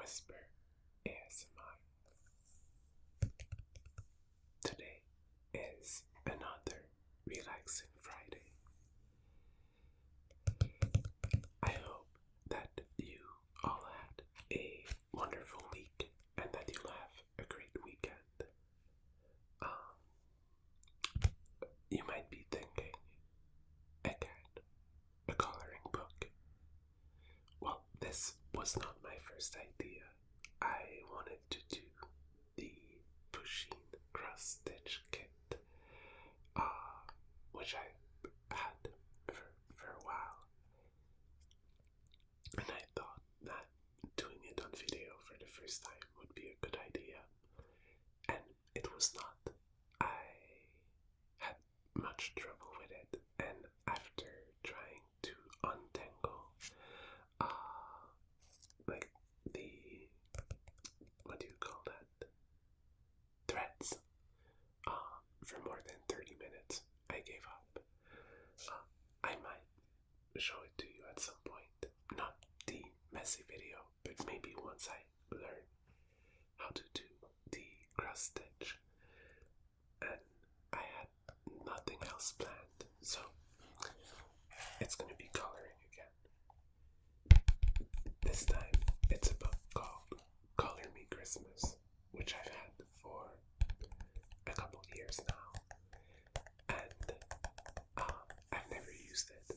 Whisper ASMR. Today is another relaxing Friday. I hope that you all had a wonderful week and that you'll have a great weekend. You might be thinking, again, a coloring book. Well, this was not my first idea. I wanted to do the Pusheen cross stitch kit, which I had for a while, and I thought that doing it on video for the first time would be a good idea, and it was not. I had much trouble with it, and after trying to untangle like the, what do you call that, threads, for more than 30 minutes, I gave up. I might show it to you at some point, not the messy video, but maybe once I learn how to do the cross stitch. And I had nothing else planned, so it's gonna be coloring again. This time it's a book called Color Me Christmas, which I've had for a couple years now, and I've never used it.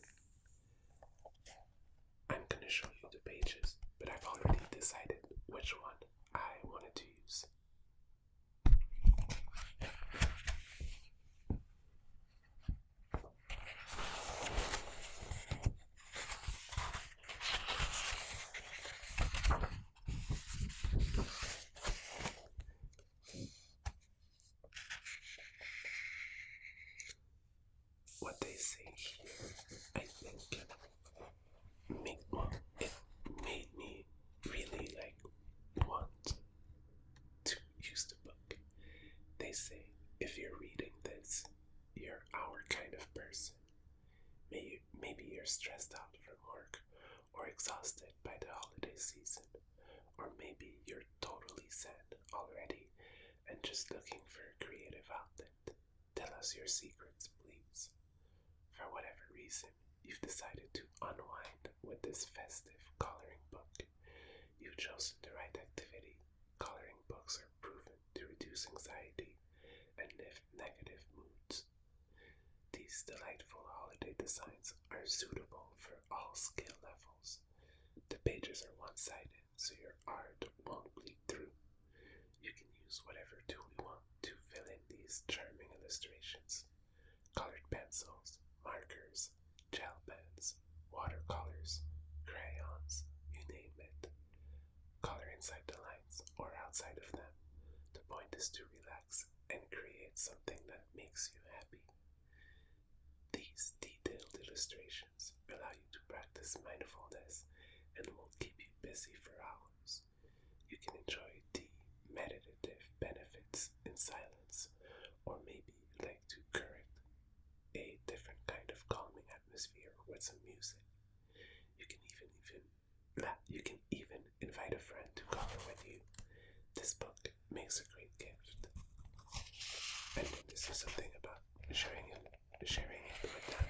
I'm gonna show you the pages, but I've already decided which one I wanted to use. What they say here, I think, it made me really want to use the book. They say, if you're reading this, you're our kind of person. Maybe you're stressed out from work or exhausted by the holiday season, or maybe you're totally sad already and just looking for a creative outlet. Tell us your secrets, please. For whatever reason, you've decided to unwind with this festive coloring book. You've chosen the right activity. Coloring books are proven to reduce anxiety and lift negative moods. These delightful holiday designs are suitable for all skill levels. The pages are one-sided, so your art won't bleed through. You can use whatever tool you want to fill in these charming illustrations. Colored pencils, markers, gel pens, watercolors, crayons, you name it. Color inside the lines or outside of them. The point is to relax and create something that makes you happy. These detailed illustrations allow you to practice mindfulness and will keep you busy for hours. You can enjoy the meditative benefits in silence, or maybe you like to create a different kind of calming atmosphere with some music. You can even invite a friend to color with you. This book makes a great gift. And this is something about sharing it with them.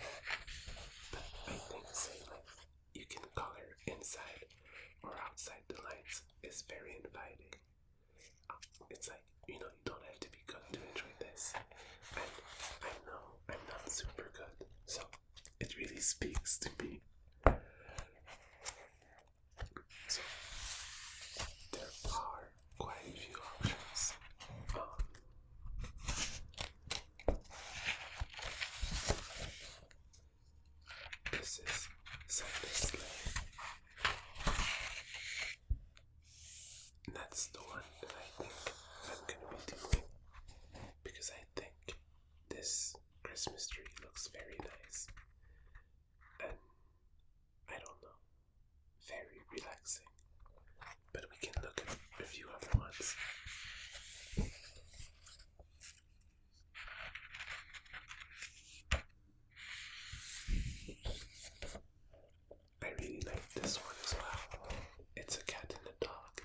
But I think saying you can color inside or outside the lines is very inviting. It's like, you don't have to be good to enjoy this. And I know I'm not super good, so it really speaks to me. So there are quite a few options. This is Santa Sleigh. And that's the one that I think I'm gonna be doing, because I think this Christmas tree looks very nice, and I don't know, very relaxing. But we can look at a few other ones. I really like this one as well. It's a cat and a dog,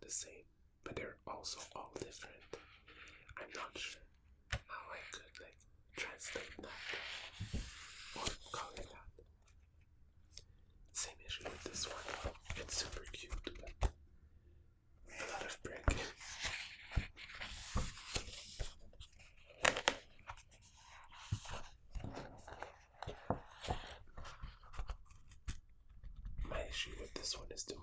the same, but they're also all different. I'm not sure how I could like translate that or color that. Same issue with this one. It's super cute, but a lot of brick. My issue with this one is the moon.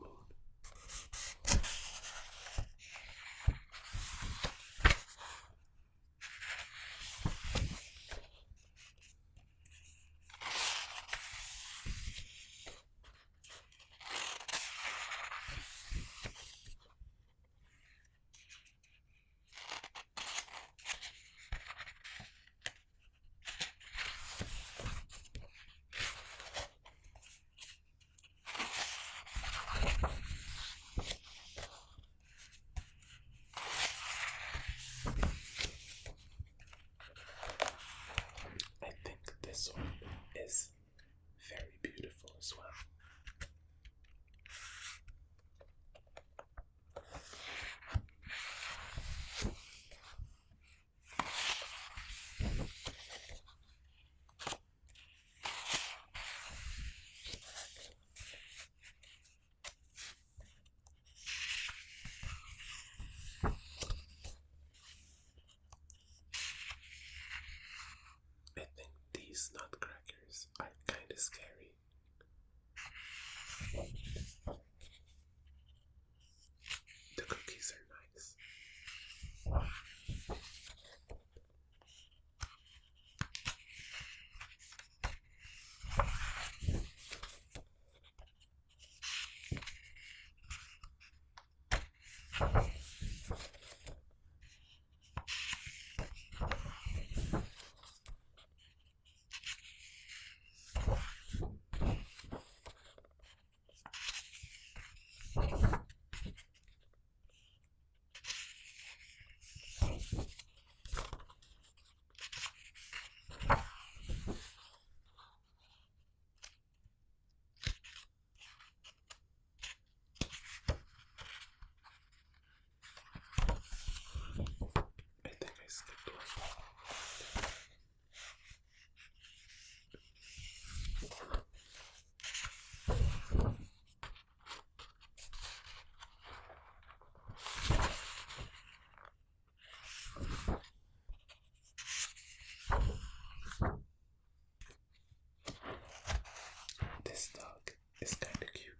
I think this one is very beautiful as well. I think these nutcrackers are kind of scary. The cookies are nice. I think I skipped one. This dog is kind of cute.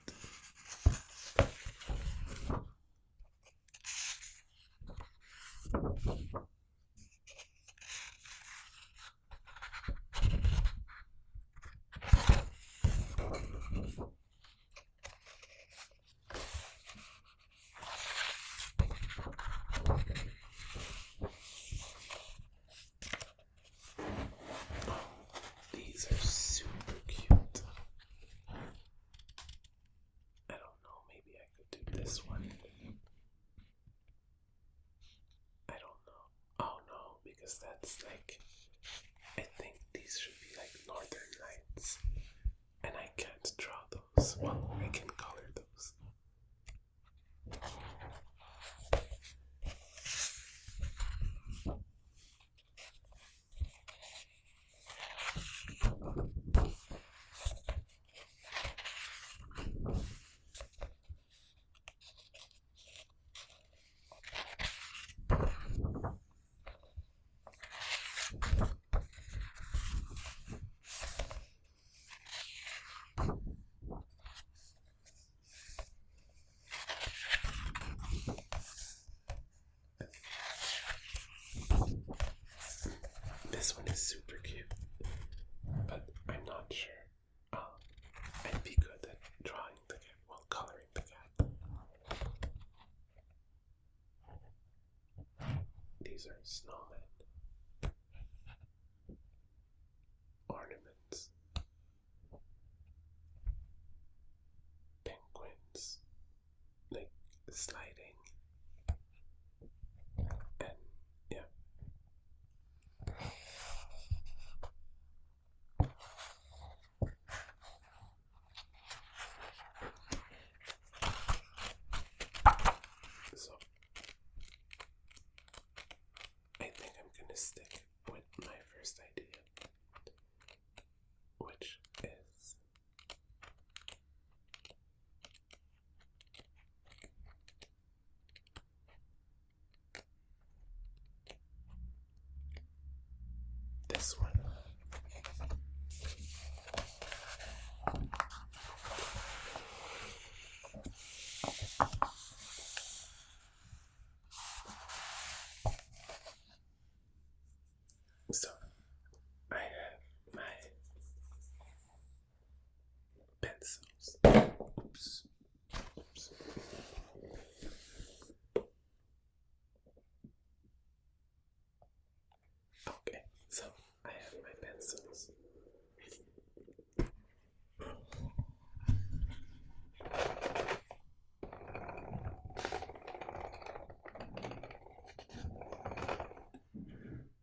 These are super cute. I don't know, maybe I could do this one. I don't know. Oh no, because that's like, I think these should be like northern lights. And I can't draw those. Well, I can color those. This one is super cute, but I'm not sure. I'd be good at drawing the cat, well, coloring the cat. These are snowmen, ornaments, penguins, like sliding, and yeah. pencils. Oops. Oops. Okay, so I have my pencils.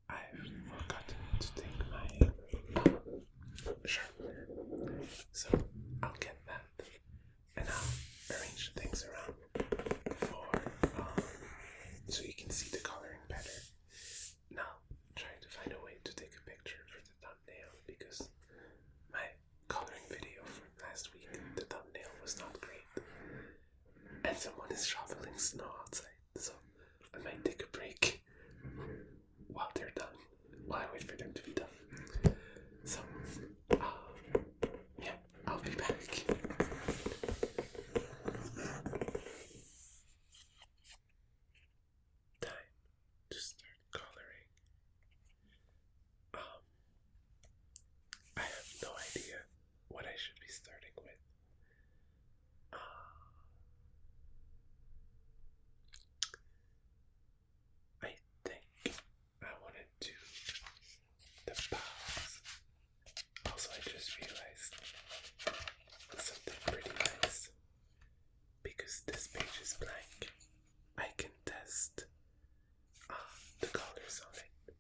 I've forgotten to take my sharpener, so I'll get that and I'll arrange things around for so you can see the coloring better. Now, trying to find a way to take a picture for the thumbnail because my coloring video from last week, the thumbnail was not great. And someone is shoveling snow outside, so I might take a break while they're done, while I wait for them to be done. So, yeah, I'll be back. Time to start coloring. I have no idea what I should be starting with. I think I want to do the bows. Also, I just realized something pretty nice. Because this page is blank, I can test the colors on it.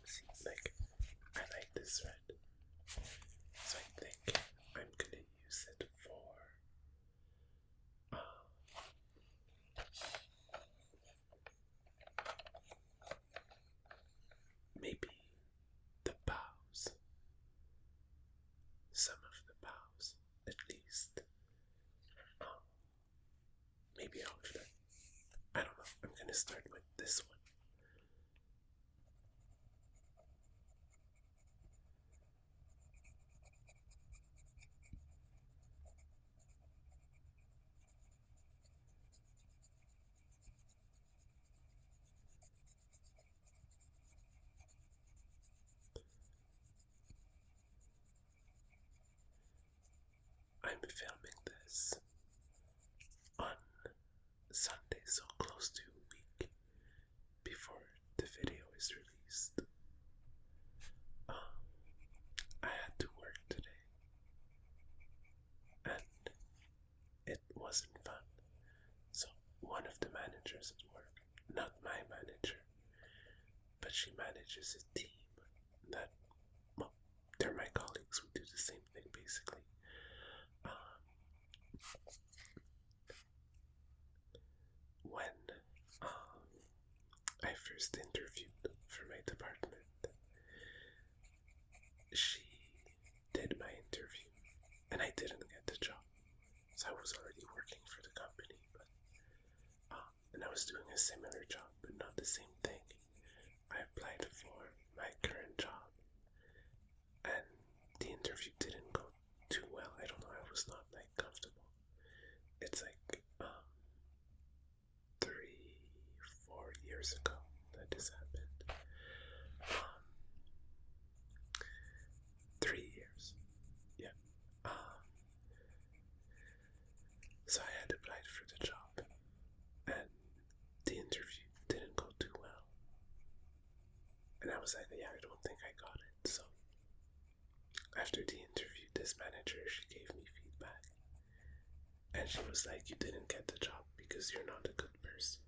See, like, I like this red. So I think I'm gonna use it for maybe the bows. Some of the bows, at least. Maybe all of them. I don't know. I'm gonna start with this one. I'm filming this on Sunday, so close to a week before the video is released. I had to work today, and it wasn't fun. So one of the managers at work, not my manager, but she manages a team that, well, they're my colleagues. We do the same thing basically. When I first interviewed for my department, she did my interview and I didn't get the job. So I was already working for the company, but and I was doing a similar job, but not the same thing. I applied for my current job and the interview didn't go too well. I don't know, I was not like comfortable. It's like 3-4 years ago that this happened. 3 years. Yeah. So I had applied for the job and the interview didn't go too well. And I was like, yeah, I don't think I got it. So after the interview, this manager, she gave me feedback. And she was like, you didn't get the job because you're not a good person.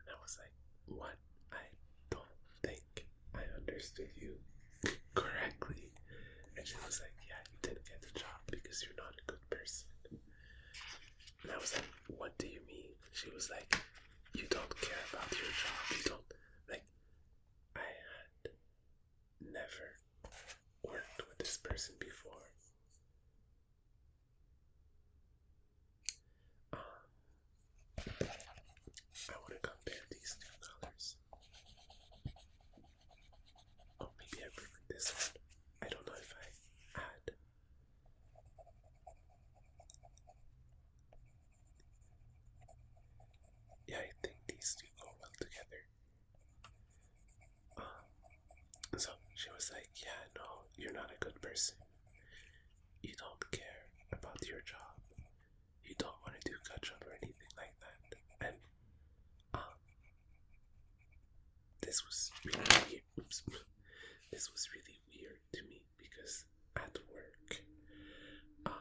And I was like, what? I don't think I understood you correctly. And she was like, yeah, you didn't get the job because you're not a good person. And I was like, what do you mean? She was like, you don't care about your job. You don't, like, I had never worked with this person before. I want to compare these two colors. Oh, maybe I prefer this one. I don't know if I had. Yeah, I think these two go well together. So she was like, yeah, no, you're not a good person. you don't care about your job. You don't want to do catch up or anything like that. And um, this was really weird. Oops. This was really weird to me because at work, I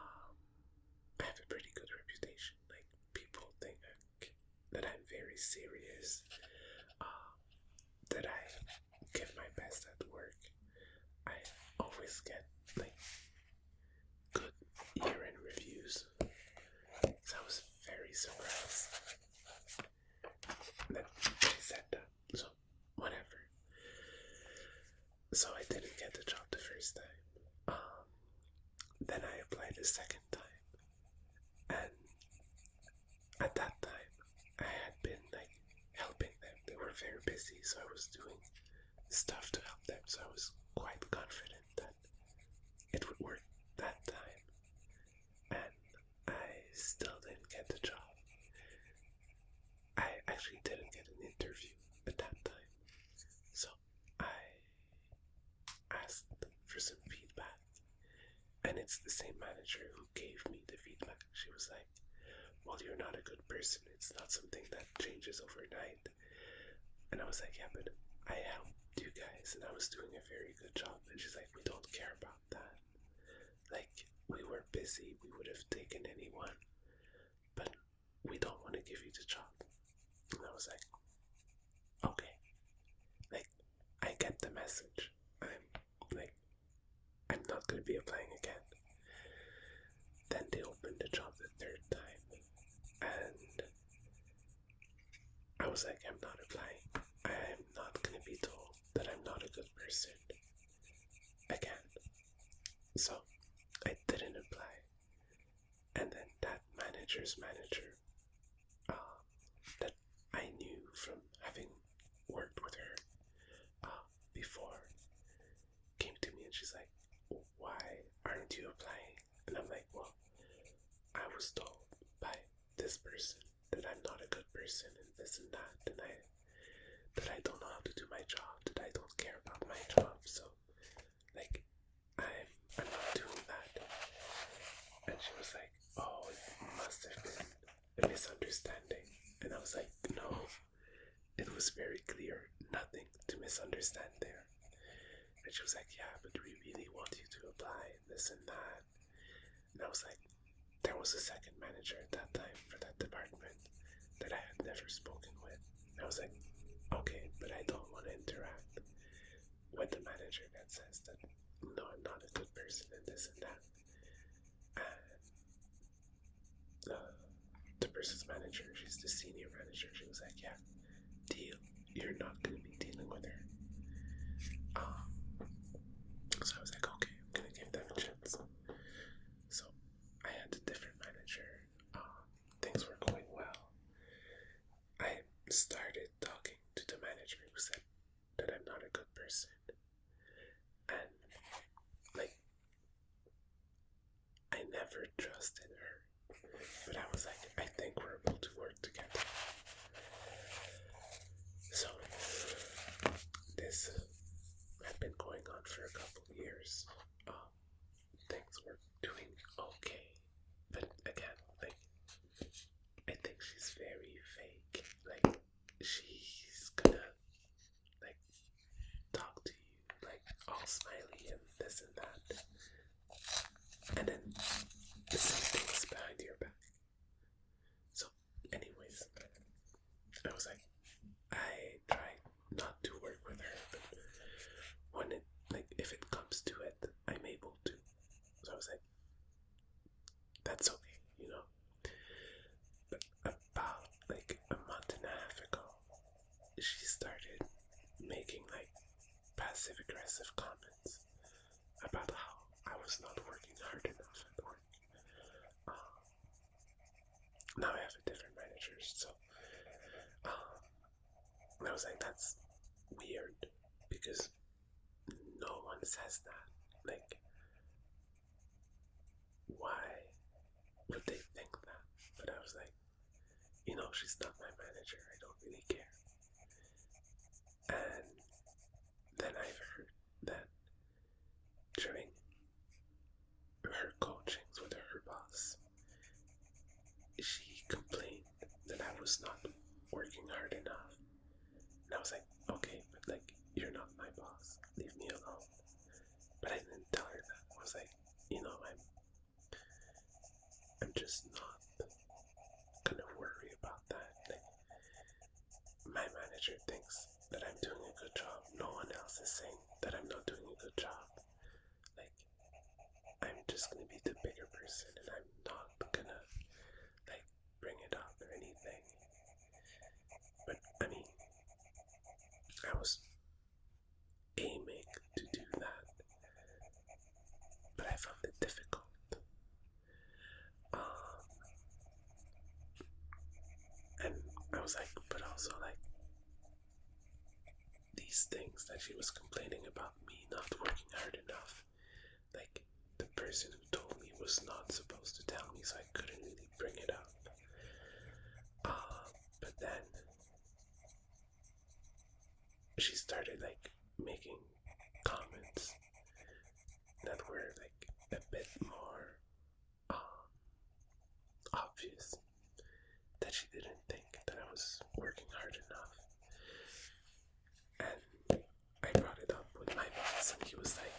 have a pretty good reputation. Like people think that I'm very serious, that I give my best at work. I always get like good year-end reviews. So I was very surprised that she said that. So whatever. So I didn't get the job the first time. Then I applied the second time, and at that time I had been like helping them. They were very busy, so I was doing stuff to help them. So I was quite confident that it would work that time, and I still didn't get the job. I actually didn't get an interview at that time, so I asked for some feedback, and it's the same manager who gave me the feedback. She was like, well, you're not a good person. It's not something that changes overnight. And I was like, yeah, but I helped you guys and I was doing a very good job. And she's like, we don't care about that. Like, we were busy. We would have taken anyone, but we don't want to give you the job. And I was like, okay. Like, I get the message. I'm not going to be applying again. Then they opened the job the third time, and I was like, I'm not applying. I'm not going to be told that I'm not a good person again. So I didn't apply. And then that manager's manager, that I knew from having worked with her before, came to me and she's like, why aren't you applying? And I'm like, well, I was told by this person that I'm not a good person and this and that, and that I don't know how to do my job, that I don't care about my job, so like I'm not doing that. And she was like, oh, it must have been a misunderstanding. And I was like, no, it was very clear, nothing to misunderstand there. And she was like, yeah, but we really want you to apply and this and that. And I was like, there was a second manager at that time for that department that I had never spoken with. And I was like, okay, but I don't want to interact with the manager that says that, no, I'm not a good person and this and that. And the person's manager, she's the senior manager, she was like, yeah, deal, you're not going to be dealing with her. So I was like, okay, I'm going to give them a chance. So I had a different manager. Things were going well. I started talking to the manager who said that I'm not a good person. And, like, I never trusted her. But I was like, I think we're able to work together. So, this had been going on for a couple years. Things were doing okay. But again, like, I think she's very fake. Like, she's gonna, like, talk to you, like, all smiley and this and that. And then the same things behind your back. So, anyways, I was like, I try not to work with her, but when it, like, if it comes to it, I'm able to. So I was like, that's okay, you know. But about like a month and a half ago, she started making like passive aggressive comments about how I was not working hard enough at work. Now I have a different manager, so I was like, that's weird because no one says that. Like, why would they think that? But I was like, you know, she's not my manager. I don't really care. And then I've heard that during her coaching I'm just not gonna worry about that. Like, my manager thinks that I'm doing a good job. No one else is saying that I'm not doing a good job. Like, I'm just gonna be the bigger person and I'm not gonna, like, bring it up or anything. But, I mean, I was aiming to do that, but I found it difficult. And I was like, but also, like, these things that she was complaining about me not working hard enough, like, the person who told me was not supposed to tell me, so I couldn't really bring it up. But then she started, like, making comments that were, like, a bit more obvious, that she didn't think that I was working hard enough. And I brought it up with my boss, and he was like,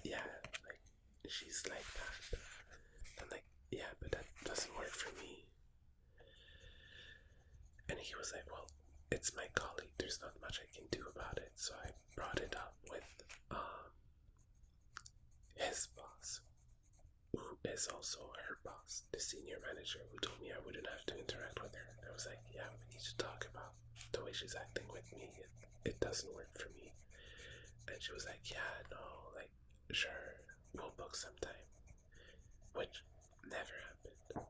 yeah, like, she's like that. I'm like, yeah, but that doesn't work for me. And he was like, well, it's my colleague, there's not much I can do about it. So I brought it up with his boss, who is also her boss, the senior manager, who told me I wouldn't have to interact with her. I was like, yeah, we need to talk about the way she's acting with me. It doesn't work for me. And she was like, yeah, no, like, sure, we'll book sometime. Which never happened.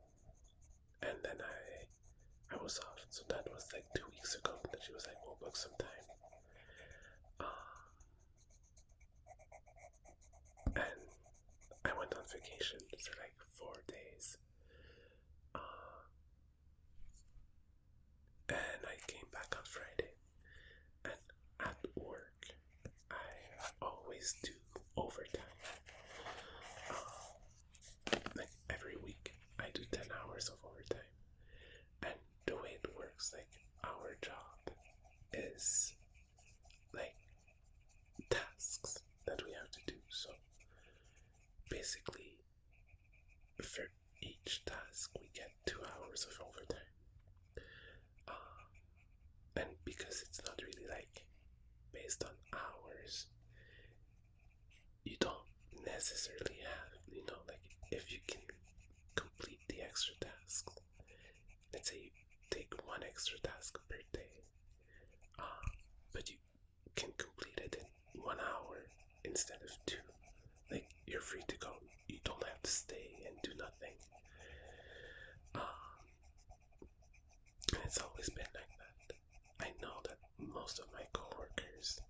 And then I was off. So that was like 2 weeks ago that she was like, we'll book sometime. And I went on vacation for like 4 days. And I came back on Friday. And at work, I always do overtime. Like every week, I do 10 hours of overtime. And the way it works, like, our job is like tasks that we have to do. So basically, for each task, we get 2 hours of overtime. And because it's not really like based on hours, you don't necessarily have, like, if you can complete the extra tasks. Let's say you take one extra task per day, but you can complete it in 1 hour instead of 2. Like, you're free to go. You don't have to stay and do nothing. And it's always been like that. I know that most of my coworkers,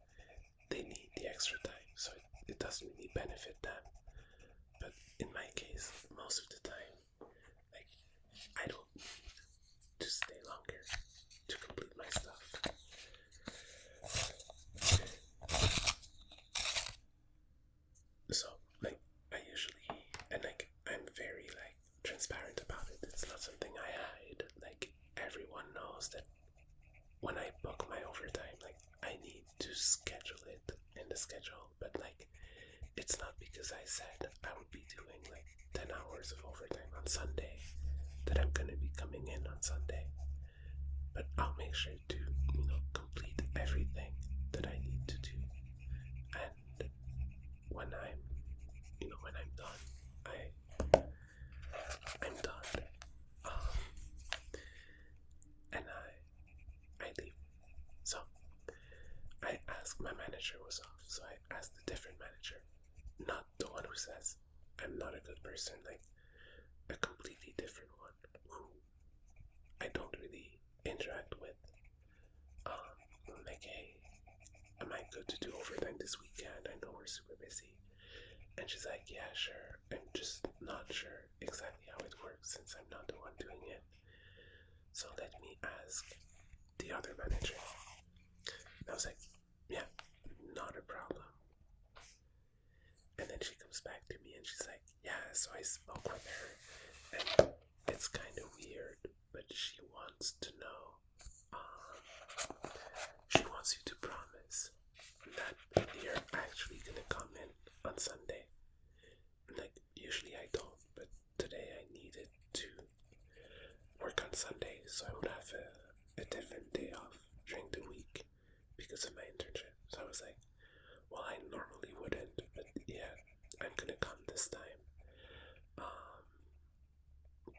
they need the extra time, so it doesn't really benefit them. But in my case, most of the time, like, I don't need to stay longer to complete my stuff. So, like, I usually, and like, I'm very, like, transparent about it. It's not something I hide. Like, everyone knows that when I book my overtime, like, I need to schedule it in the schedule, but like, it's not because I said I would be doing like 10 hours of overtime on Sunday that I'm gonna be coming in on Sunday. But I'll make sure to, complete everything that I need to do. And when I'm done, I'm done. And I leave. So I asked, my manager was off, so I asked a different manager, not the one who says I'm not a good person, like a completely different one who I don't really interact with. Like, hey, am I good to do overtime this weekend? I know we're super busy. And she's like, yeah, sure. I'm just not sure exactly how it works since I'm not the one doing it. So let me ask the other manager. And I was like, yeah, not a problem. And then she comes back to me and she's like, yeah, so I spoke with her and it's kind of weird, but she wants to know, she wants you to promise that you're actually gonna come in on Sunday. And like, usually I don't, but today I needed to work on Sunday, so I would have a different day off during the week because of my internship. So I was like, well, I normally wouldn't, but yeah, I'm gonna come this time. Um,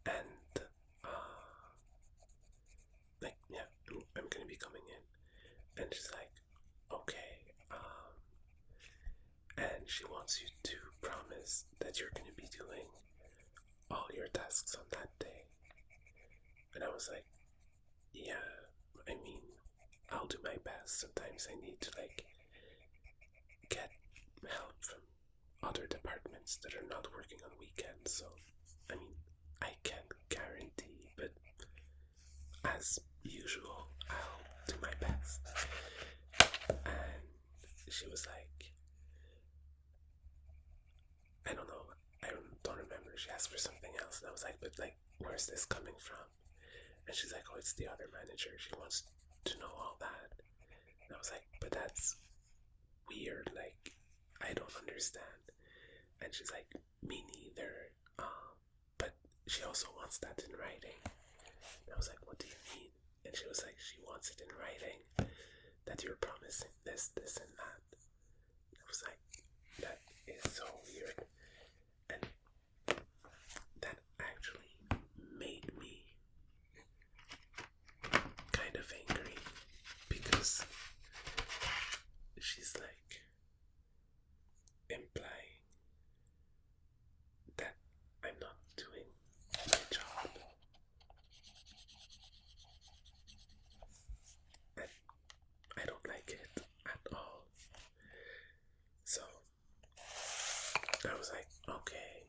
and like, yeah, I'm gonna be coming in. And she's like, okay, and she wants you to promise that you're gonna be doing all your tasks on that day. And I was like, yeah, I mean, I'll do my best. Sometimes I need to like get help from other departments that are not working on weekends. So, I mean, I can't guarantee, but as usual, I'll do my best. And she was like, I don't know, don't remember. She asked for something else, and I was like, but like, where's this coming from? And she's like, oh, it's the other manager. She wants to know all that. And I was like, but that's weird. Like, I don't understand. And she's like, me neither. But she also wants that in writing. And I was like, what do you mean? And she was like, she wants it in writing that you're promising this, this, and that. And I was like, that is so weird. And that actually made me kind of angry because she's like implying that I'm not doing my job. And I don't like it at all. So I was like, okay.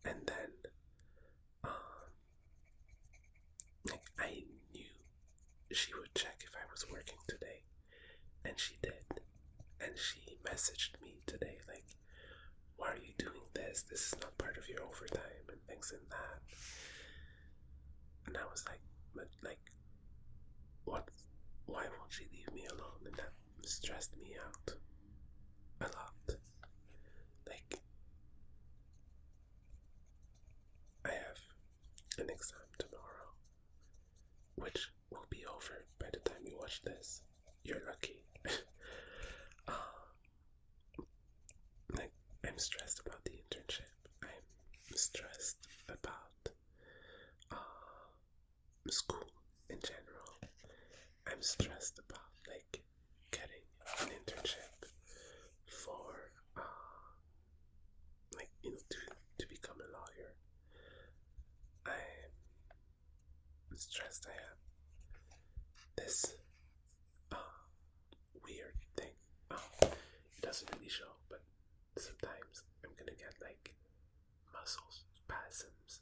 And then like I knew she would check if I was working today. And she did. And she messaged me today like, why are you doing this? This is not part of your overtime and things and that. And I was like, but like, what? Why won't she leave me alone? And that stressed me out a lot. Like, I have an exam tomorrow, which will be over by the time you watch this. You're lucky. Like, I'm stressed about the internship. I'm stressed about school in general. I'm stressed about like getting an internship for like, you know, to become a lawyer. I'm stressed. I have this weird thing. It doesn't really show, but sometimes I'm gonna get like muscle spasms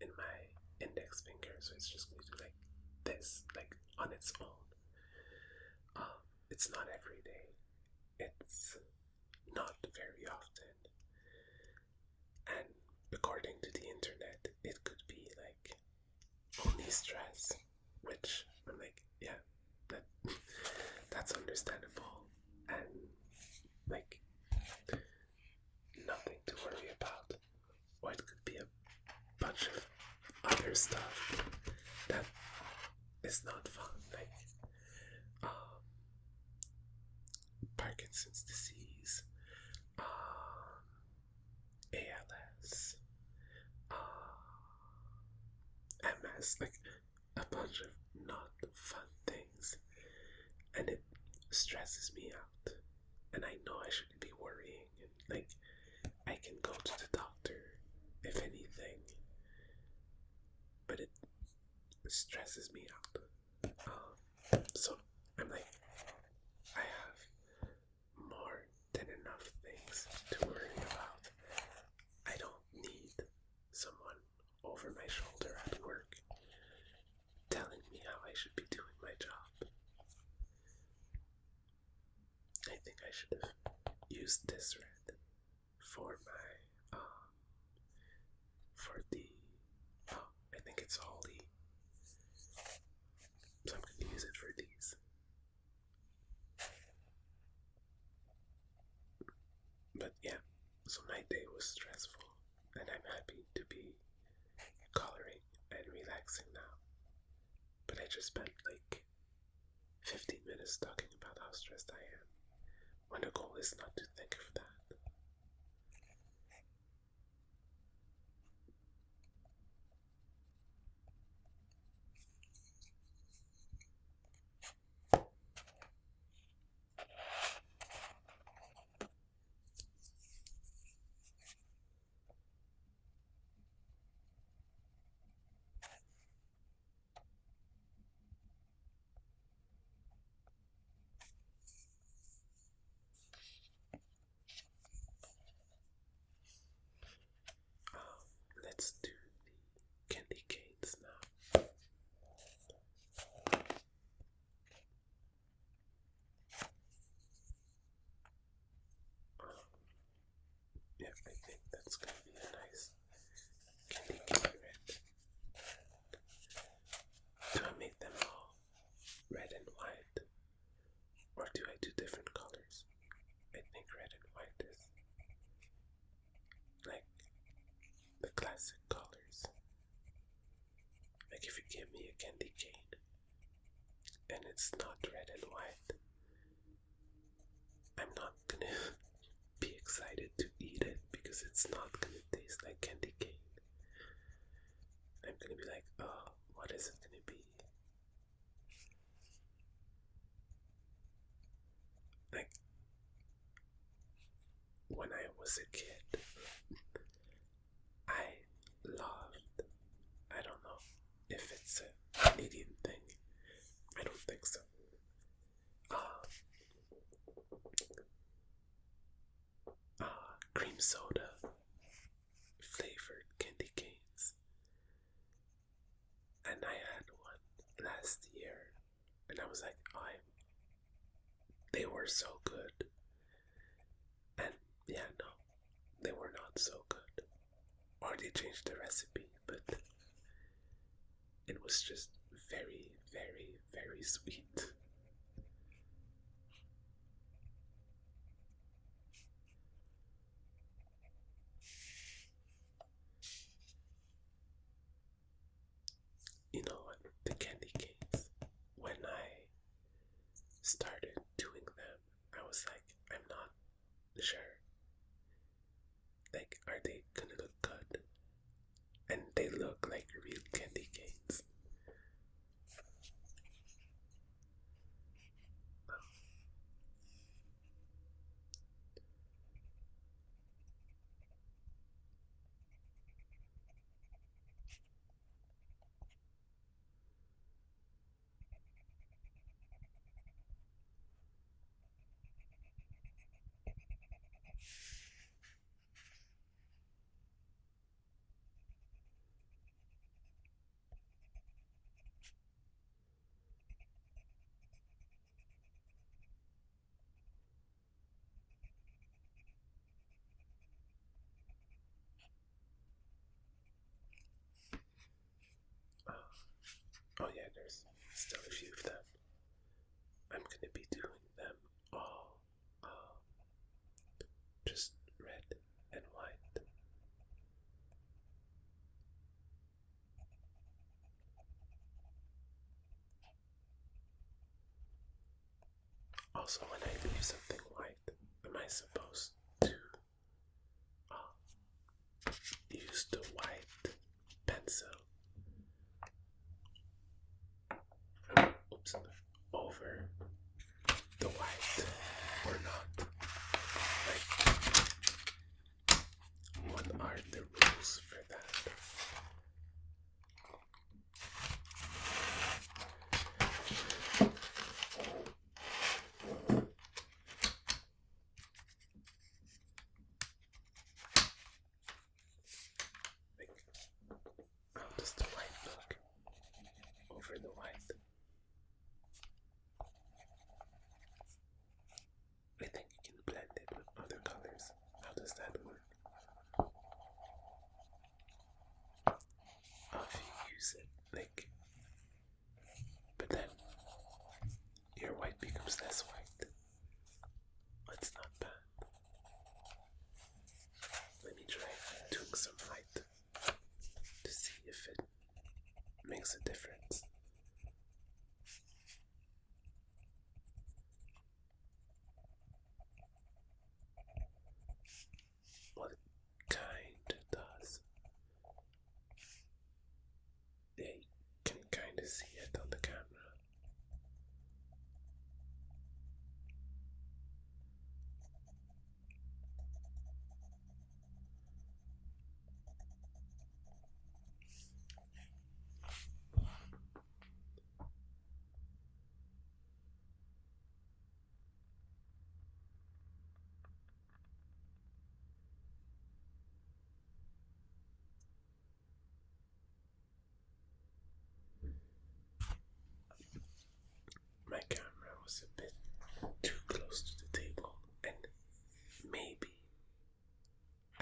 in my index finger, so it's just going to do like this, like on its own. It's not every day. It's not very often. And according to the internet, it could be like only stress, which I'm like, yeah, that's understandable, and like nothing to worry about. Or it could be a bunch of other stuff that is not fun, like Parkinson's disease, ALS, MS, like a bunch of not fun things, and it stresses me out. And I know I shouldn't be worrying, and like I can go to the doctor if anything, but it stresses me out. So I'm like, I have more than enough things to worry about. I don't need someone over my shoulder at work telling me how I should be doing my job. I think I should have used this red for my for the I think it's Holly. So I'm going to use it for these. But yeah, So my day was stressful, and I'm happy to be coloring and relaxing now. But I just spent like 15 minutes talking about how stressed I am, when the goal is not to think of that. Let's do the candy canes now. Yeah, I think that's gonna be a nice candy cane red. Do I make them all red and white? Or do I do different colors? I think red and white is like the classic colors. Like if you give me a candy cane and it's not red and white, I'm not gonna be excited to eat it because it's not gonna taste like candy cane. I'm gonna be like, oh, what is it gonna be? Like, when I was a kid, I loved, I don't know if it's a Canadian thing, I don't think so. Cream soda flavored candy canes. And I had one last year, and I was like, they were so good. And yeah, no, they were not so good. Or they changed the recipe, but it was just very, very, very sweet. You know what? The candy canes, when I started doing them, I was like, I'm not sure. Like, are they gonna look good? And they look like real candy canes. Oh yeah, there's still a few of them. I'm gonna be doing them all just red and white. Also, when I leave something white, am I supposed to use the white pencil over the white or not? Like, what are the rules for that?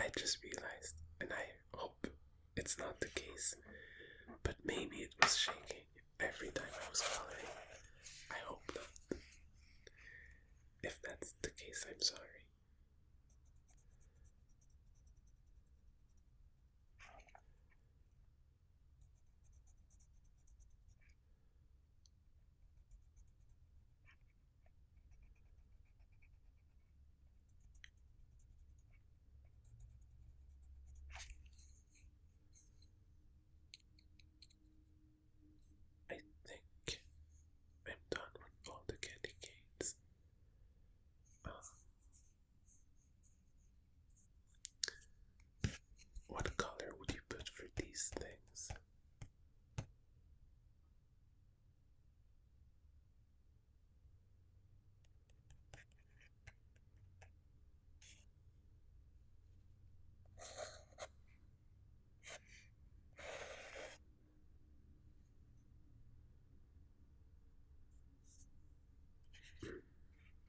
I just realized, and I hope it's not the case, but maybe it was shaking every time I was coloring. I hope not. If that's the case, I'm sorry. I think I'm done with all the candy canes. What color would you put for these things?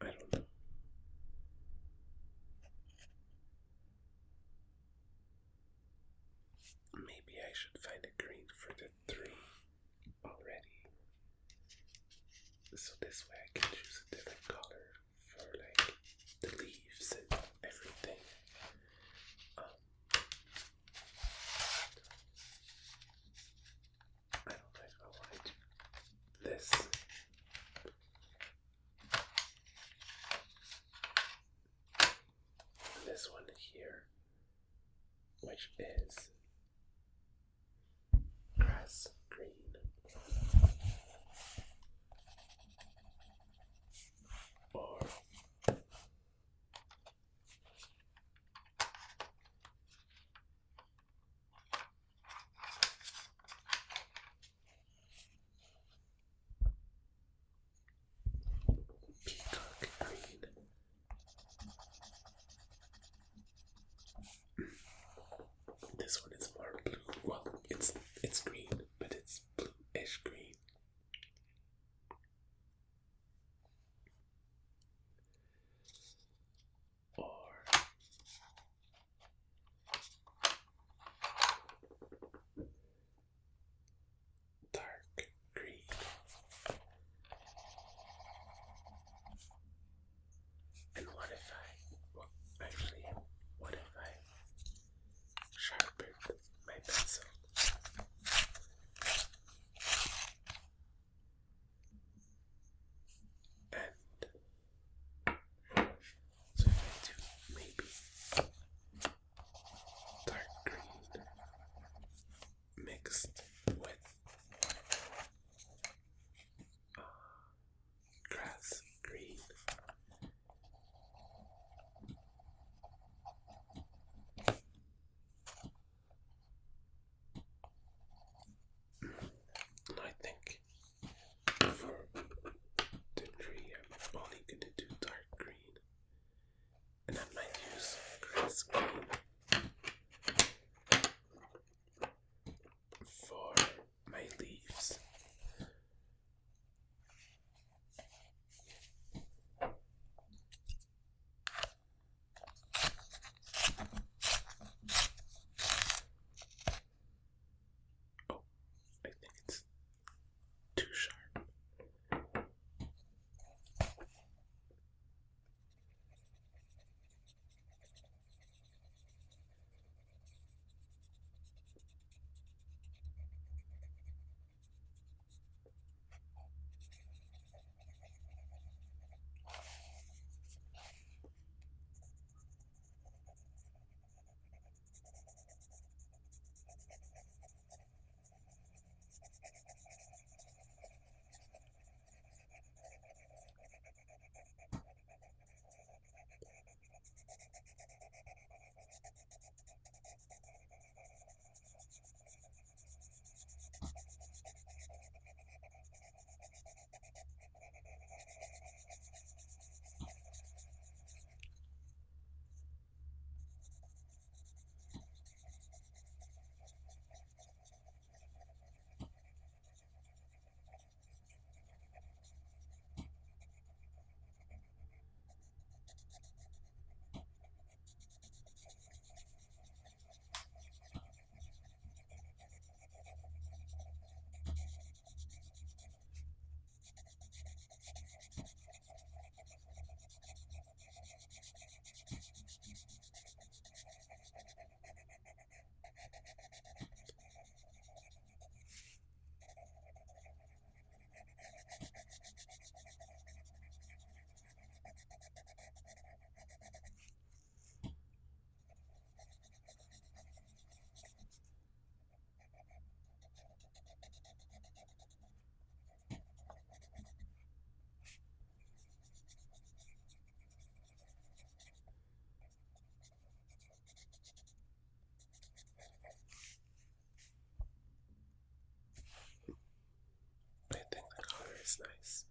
I don't know. Maybe I should find a green for the three already. So this way I can choose a different color for like the leaves and everything. I don't know if I want to do this. This one here, which is grass green. Or peacock green. This one is more blue. Well, it's green, but it's blue. That's nice.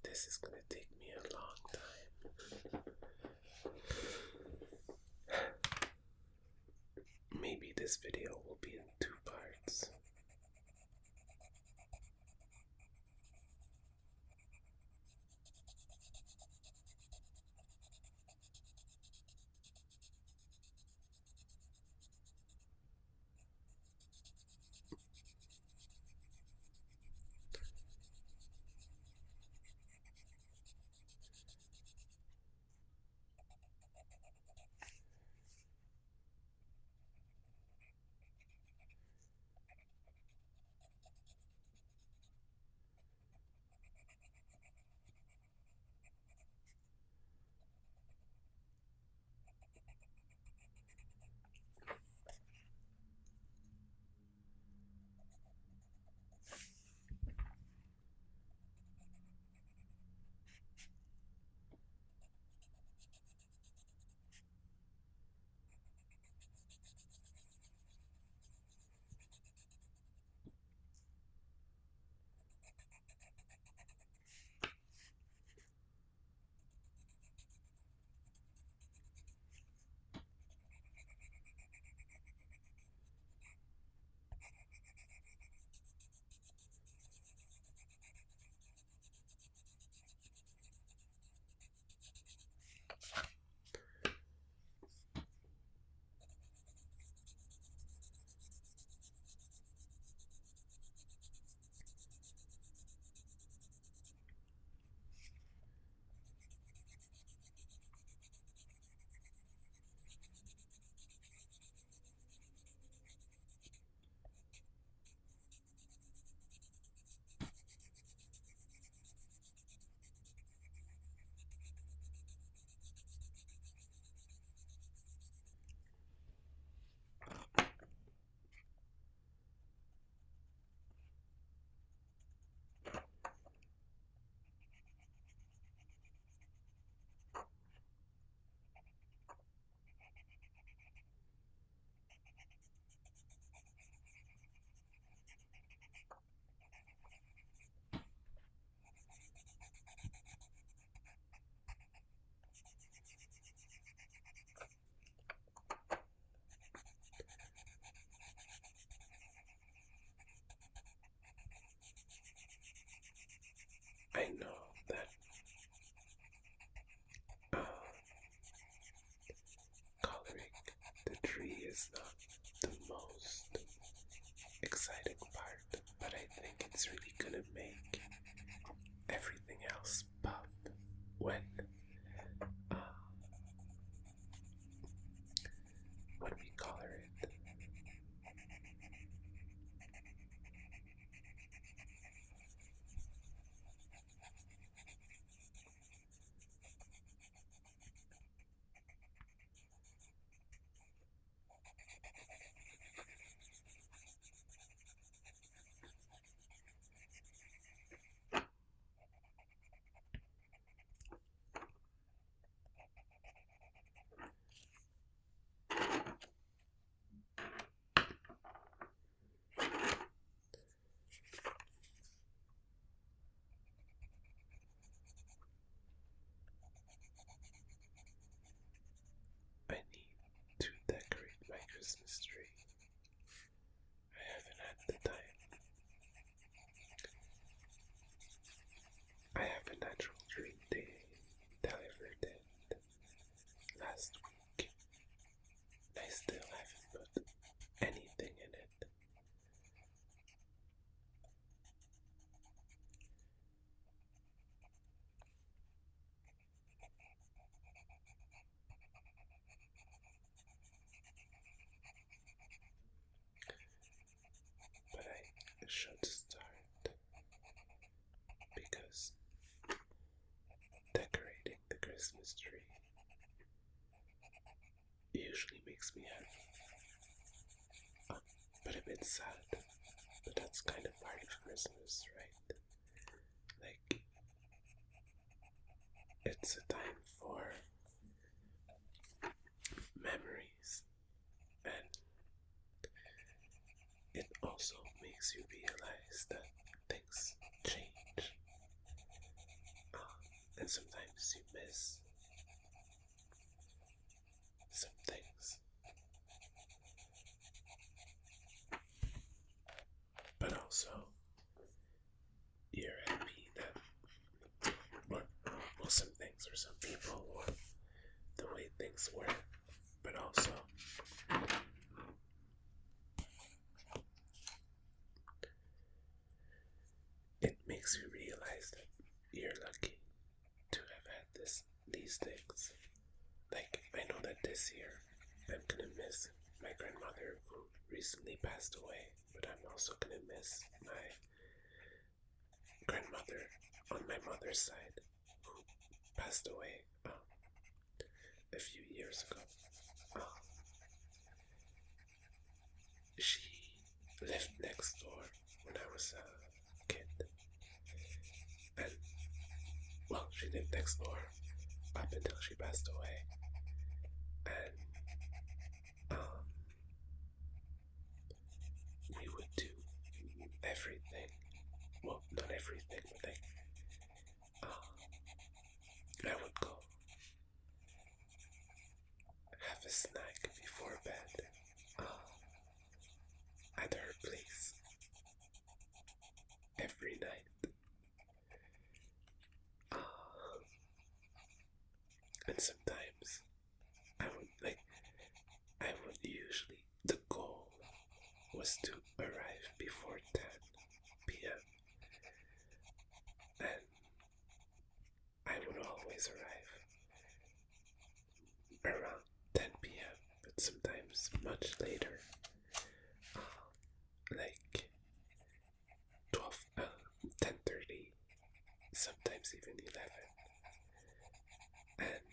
This is gonna take me a long time. Maybe this video will be in 2 parts. I know that coloring the tree is not the most exciting part, but I think it's really gonna make everything else pop when Christmas tree. I haven't had the time. I have a natural tree they delivered it last week. I still haven't put anything in it. But I should start because decorating the Christmas tree usually makes me happy. But a bit sad. But that's kind of part of Christmas, right? Like, it's a time for memories, and it also makes you realize that things change. And sometimes you miss some things. But also, you're happy that, well, some things or some people or the way things were, but also it makes you realize that you're lucky to have had these things. Like, I know that this year I'm gonna miss my grandmother who recently passed away, but I'm also gonna miss my grandmother on my mother's side who passed away a few years ago. She lived next door when I was a kid, and well, she lived next door up until she passed away, and we would do everything. Well, not everything, but like I would go have a snack before bed at her place every night. And sometimes I would usually, the goal was to arrive before 10 p.m. and I would always arrive around 10 p.m., but sometimes much later, like 12, 10:30, sometimes even 11. And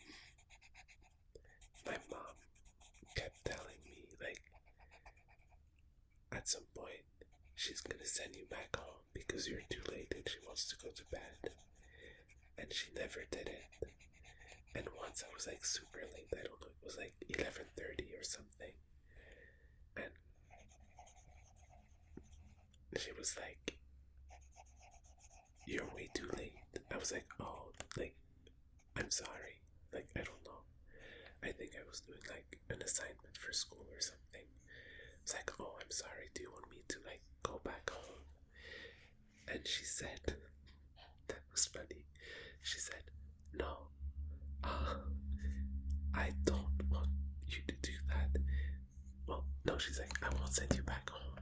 my mom kept telling me, like, at some point, she's gonna send you back home because you're too late and she wants to go to bed. And she never did it. And once I was like super late, I don't know, it was like 11:30 or something. And she was like, "You're way too late." I was like, "Oh, like, I'm sorry. Like, I don't know. I think I was doing like an assignment for school or something." It's like, "Oh, I'm sorry. Do you want me to like go back home?" And she said, that was funny. She said, "No, I don't want you to do that." Well, no, she's like, "I won't send you back home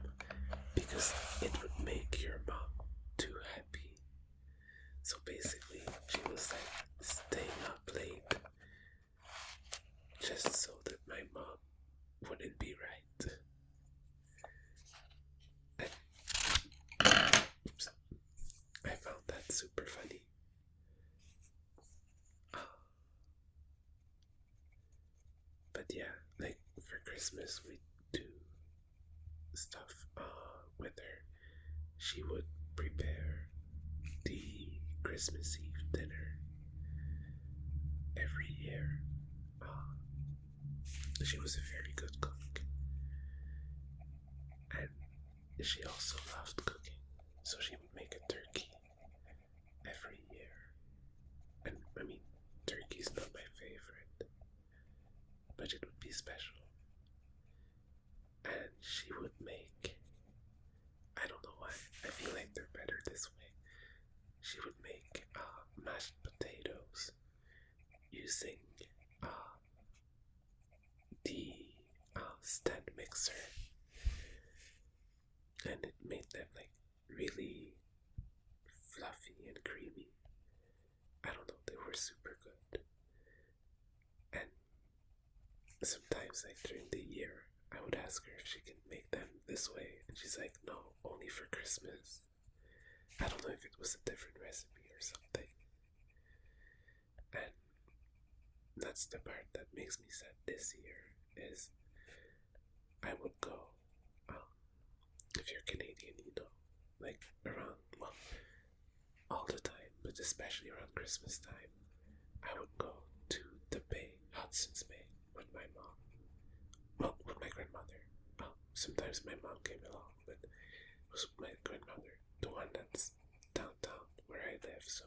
because it would make your mom too happy." So basically, she was like staying up late just so that my mom wouldn't be right. And, oops, I found that super funny. But yeah, like for Christmas, we do stuff with her. She would prepare the Christmas Eve dinner every year. She was a very good cook, and she also loved cooking, so she would make a turkey every year. And I mean, turkey's not my favorite, but it would be special. she would make mashed potatoes using uh, the stand mixer, and it made them like really fluffy and creamy. I don't know, they were super good. And sometimes, like during the year, I would ask her if she can make them this way, and she's like, no, only for Christmas. I don't know if it was a different recipe or something. And that's the part that makes me sad this year is I would go, if you're Canadian, you know, like around, well, all the time, but especially around Christmas time, I would go to the bay, Hudson's Bay, with my mom. Well, with my grandmother. Sometimes my mom came along, but it was with my grandmother, the one that's downtown where I live. So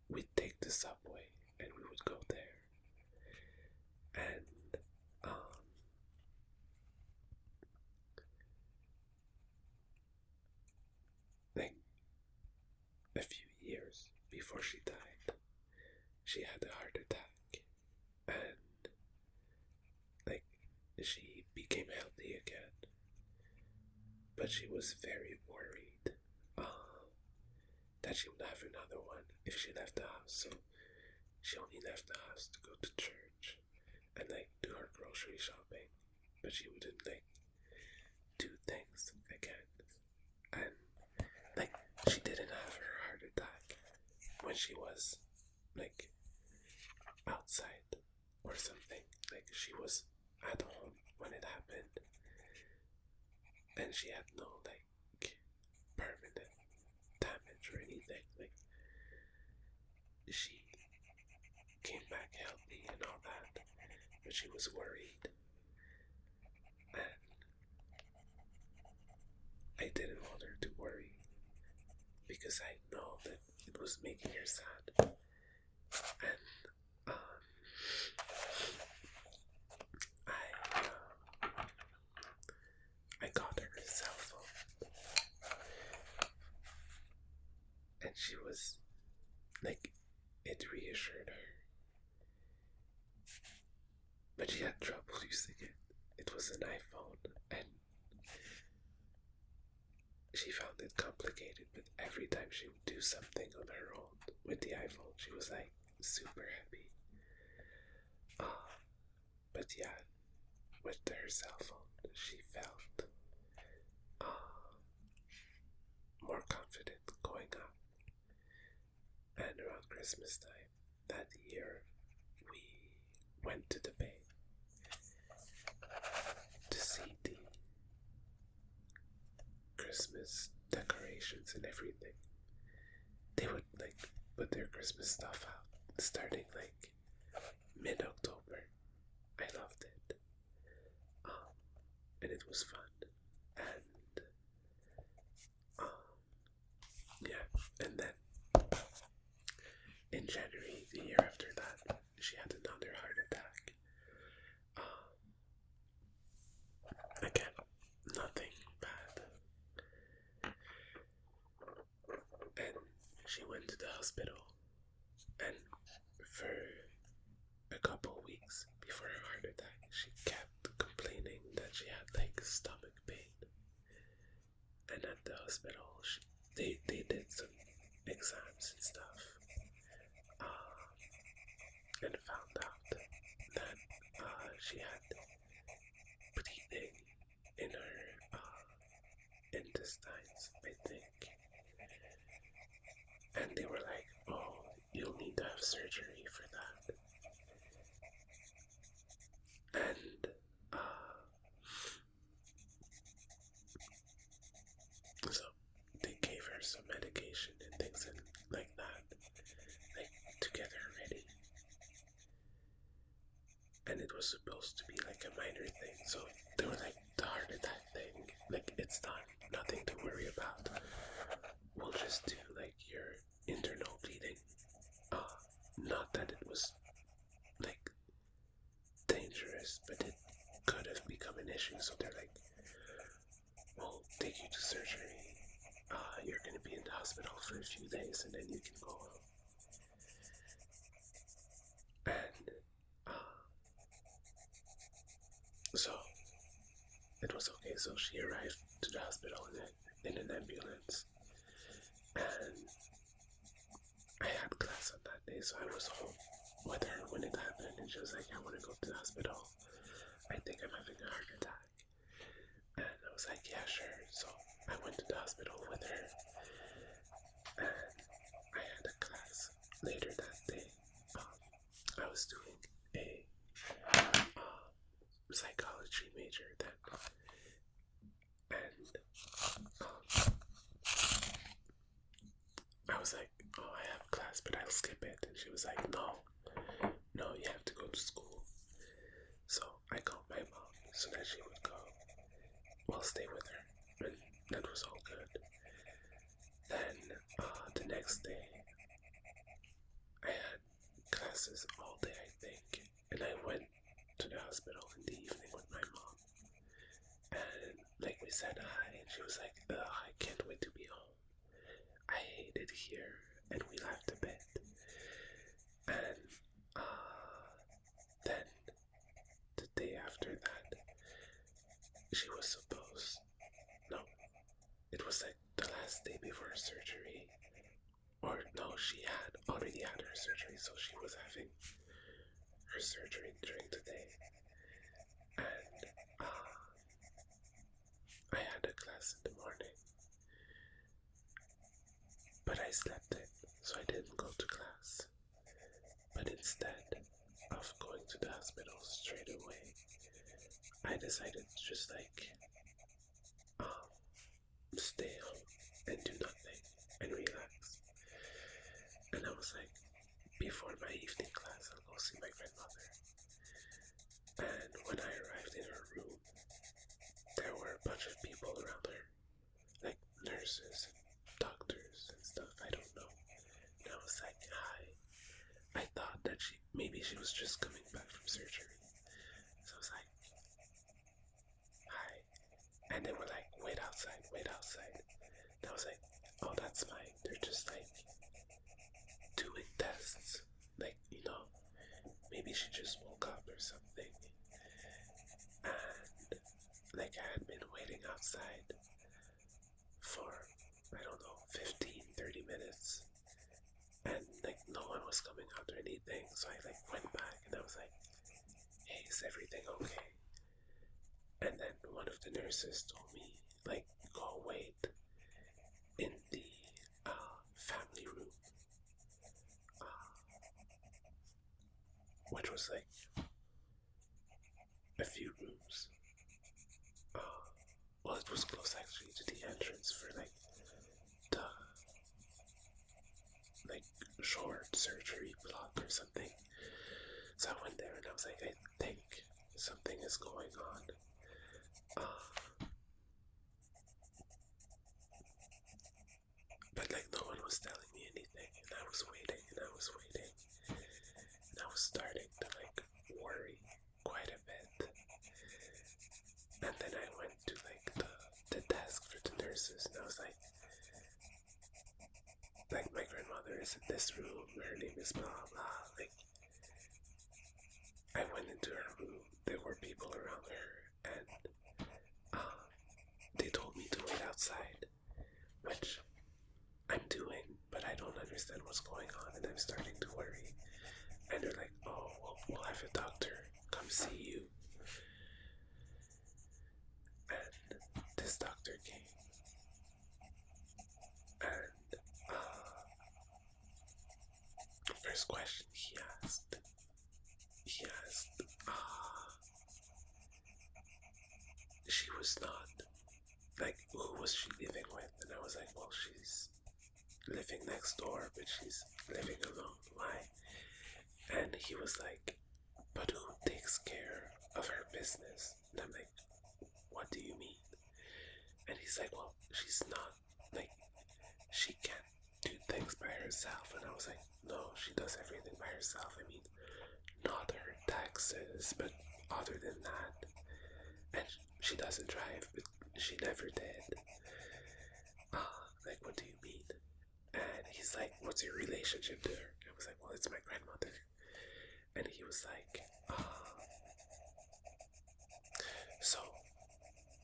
we'd take the subway and we would go there. And like a few years before she died, she had a heart attack, and like she became healthy again, but she was very worried that she would have another one if she left the house. So she only left the house to go to church and like do her grocery shopping, but she wouldn't like do things again. And like she didn't have her heart attack when she was like outside or something. Like she was at home when it happened, and she had no like permanent damage or anything. Like she came back healthy and all that, but she was worried, and I didn't want her to worry because I know that it was making her sad. And I got her a cell phone, and she was like, it reassured her, but she had trouble using it. It was an iPhone, and she found it complicated, but every time she would do something on her own with the iPhone, she was like super happy. But yeah, with her cell phone, she felt more confident going up. And around Christmas time that year, we went to the bay to see the Christmas decorations and everything. They would like put their Christmas stuff out starting like mid-October. I loved it. And it was fun. And yeah, and then in January, the year after that, she had another heart attack. Again, nothing bad. And she went to the hospital, and for a couple weeks before her heart attack, she kept complaining that she had like stomach pain. And at the hospital, they did some exams and stuff, and found out that she had bleeding in her intestines, I think. And they were like, oh, you'll need to have surgery for that. And so they gave her some medication and things like that, like to get her ready. And it was supposed to be like a minor thing, so they were like, the heart attack thing, like it's done, nothing to worry about. We'll just do like your internal bleeding. Not that it was like dangerous, but it could have become an issue. So they're like, we'll take you to surgery. You're gonna be in the hospital hospital for a few days and then you can go home. And so it was okay. So she arrived to the hospital in an ambulance, and I had class on that day, so I was home with her when it happened, and she was like, I want to go to the hospital. I think I'm having a heart attack. And I was like, yeah, sure. So I went to the hospital with her, and I had a class later that day. I was doing a psychology major then, and I was like, oh, I have class, but I'll skip it. And she was like, no, you have to go to school. So I called my mom so that she would go. Well, stay with her, and that was all good. Then the next day, I had classes all day, I think, and I went to the hospital in the evening with my mom. And like we said hi, and she was like, I can't wait to be home. I hate it here, and we left a bit. And then the day after that, she was supposed, no, it was like the last day before surgery, or no, she had already had her surgery, so she was having her surgery during the day. And I had a class in the morning, but I slept in, so I didn't go to class. But instead of going to the hospital straight away, I decided to just stay home and do nothing and relax. And I was like, before my evening class, I'll go see my grandmother. And when I arrived in her room, there were a bunch of people around her, like nurses and doctors and stuff, I don't know. And I was like, hi. I thought that maybe she was just coming back from surgery. So I was like, hi. And they were like, wait outside, wait outside. And I was like, oh, that's fine. They're just doing tests. Maybe she just woke up or something. And I had been waiting outside for, I don't know, 15-30 minutes. And no one was coming out or anything. So I went back and I was like, hey, is everything okay? And then one of the nurses told me, go wait in the family room, which was a few rooms. Well, it was close actually to the entrance for the short surgery block or something. So I went there and I was like, I think something is going on. But no one was telling me anything, and I was waiting and I was waiting, and I was starting to worry quite a bit. And then I went to the desk for the nurses, and I was like, my grandmother is in this room, her name is blah blah. I went into her room, there were people around her, and they told me to wait outside, which I'm doing, but I don't understand what's going on, and I'm starting to worry. And they're like, oh, we'll have a doctor come see you. And this doctor came, and first question he asked, she was not, who was she living with? And I was like, well, she's living next door, but she's living alone. Why? And he was like, but who takes care of her business? And I'm like, what do you mean? And he's like, well, she's not, she can't do things by herself. And I was like, no, she does everything by herself. I mean, not her taxes, but other than that. And she doesn't drive, but she never did. What do you mean? what's your relationship to her? I was like, well, it's my grandmother. And he was like, so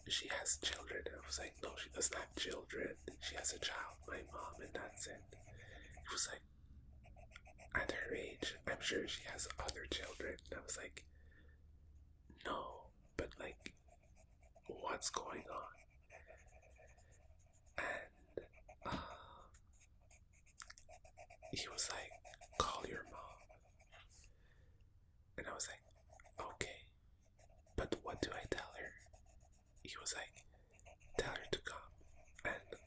she has children. And I was like, no, she doesn't have children. She has a child, my mom, and that's it. He was like, at her age, I'm sure she has other children. And I was like, no, but like, what's going on? And he was like, call your mom. And I was like, okay, but what do I tell her? He was like, tell her to come. And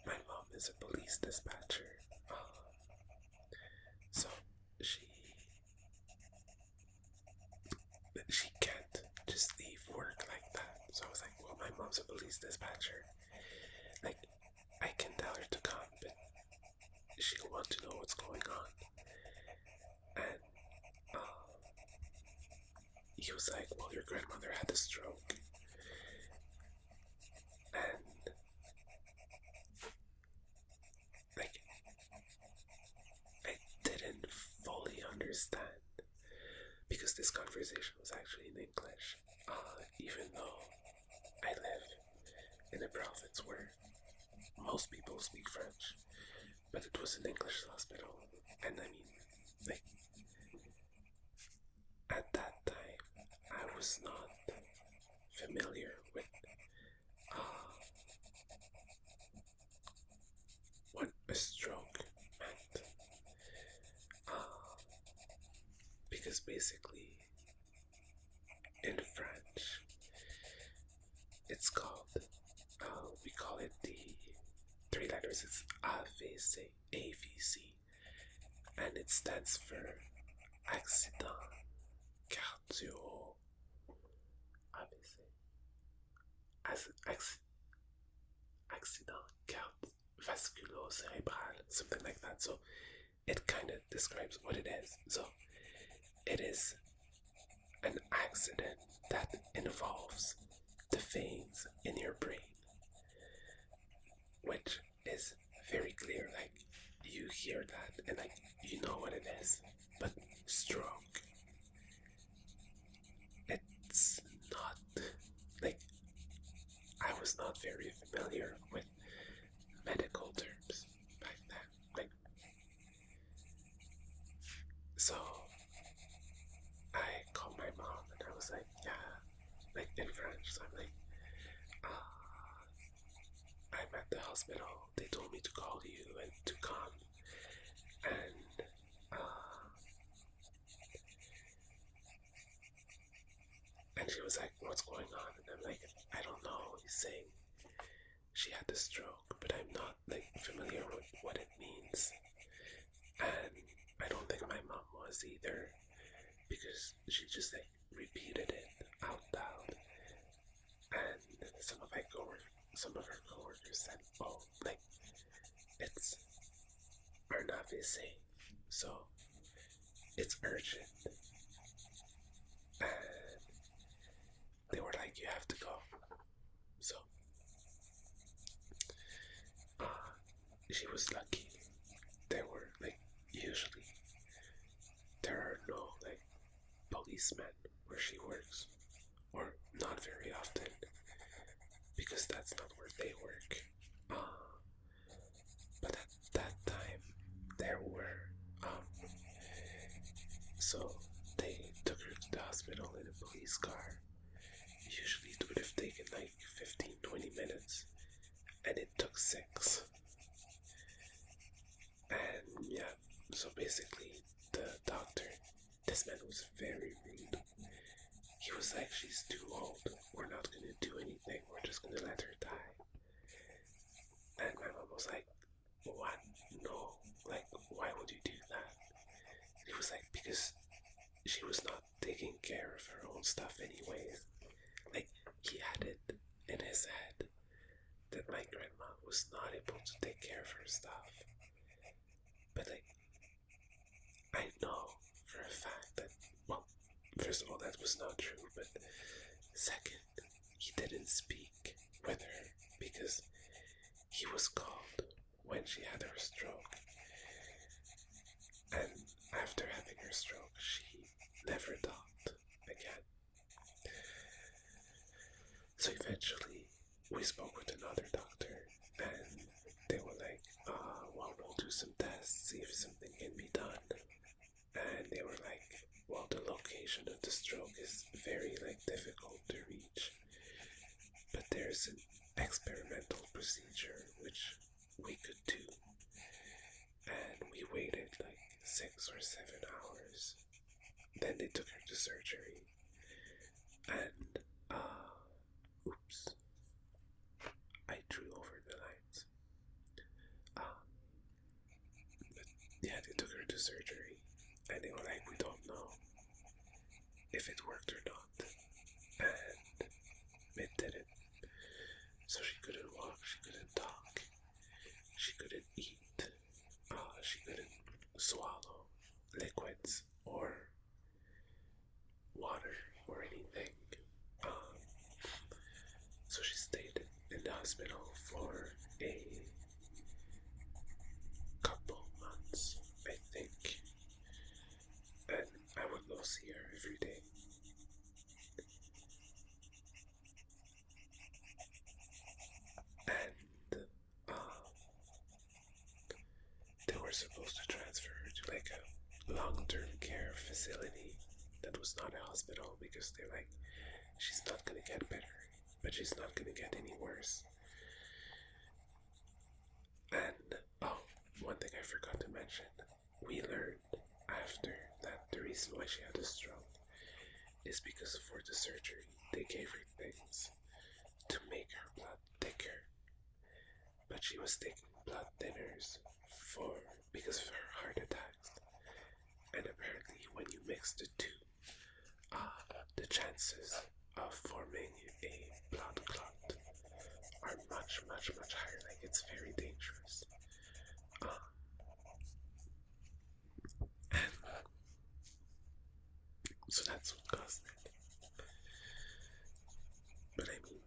my mom is a police dispatcher. So she can't just leave work like that. So I was like, well, my mom's a police dispatcher. Like, I can tell her to come, but she'll want to know what's going on. And he was like, well, your grandmother had a stroke. And like, I didn't fully understand because this conversation was actually in English, even though I live in a province where most people speak French, but it was an English hospital. And I mean, like, at that time, I was not familiar with what a stroke meant. Because basically, in French, it's called, we call it the three letters, it's AVC, AVC, and it stands for accident cardio, AVC, as accident cardiovasculo-cerebral, something like that. So it kind of describes what it is. So it is an accident that involves the veins in your brain, which is very clear. Like, you hear that and like you know what it is. But stroke, it's not, like, I was not very familiar with medical terms back then. Like, so I called my mom and I was like, yeah, like in French. So I'm like, I'm at the hospital. They told me to call you and to come. And she was like, what's going on? And I'm like, I don't know. He's saying she had the stroke, but I'm not like familiar with what it means. And I don't think my mom was either, because she just like repeated it out loud. And some of her coworkers said, oh, like, it's un AVC, so it's urgent. And they were like, you have to go. So she was lucky. There were like, usually there are no like policemen where she works, or not very often, because that's not where they work. But at that time there were. So they took her to the hospital in a police car. Usually it would have taken like 15-20 minutes, and it took 6. And yeah, so basically the doctor, this man was very rude. He was like, she's too old, we're not gonna do anything, we're just gonna let her die. And my mom was like, what? No, like, why would you do that? And he was like, because she was not taking care of her own stuff anyways. Like, he had it in his head that my grandma was not able to take care of her stuff. But like, I know for a fact that, well, first of all, that was not true, but second, he didn't speak with her because he was called when she had her stroke, And after having her stroke, she never talked again. So eventually, we spoke with another doctor, and they were like, well, we'll do some tests, see if something can be done. And they were like, well, the location of the stroke is very difficult to reach, but there's an experimental procedure which we could do. And we waited 6 or 7 hours. Then they took her to surgery, and oops, I drew over the lines. But yeah, they took her to surgery, and they were like, we don't know if it worked or not, and it didn't. So she couldn't walk, she couldn't talk, she couldn't eat, she couldn't swallow liquids or water or anything. So she stayed in the hospital for a couple months, I think, and I would go see her every day. And they were supposed to transfer her to a long-term care facility that was not a hospital, because they're like, she's not gonna get better, but she's not gonna get any worse. And one thing I forgot to mention, we learned after that the reason why she had a stroke is because for the surgery they gave her things to make her blood thicker, but she was taking blood thinners because of her heart attacks. And apparently when you mix the two, the chances of forming a blood clot are much, much, much higher. It's very dangerous. And so that's what caused it. But I mean,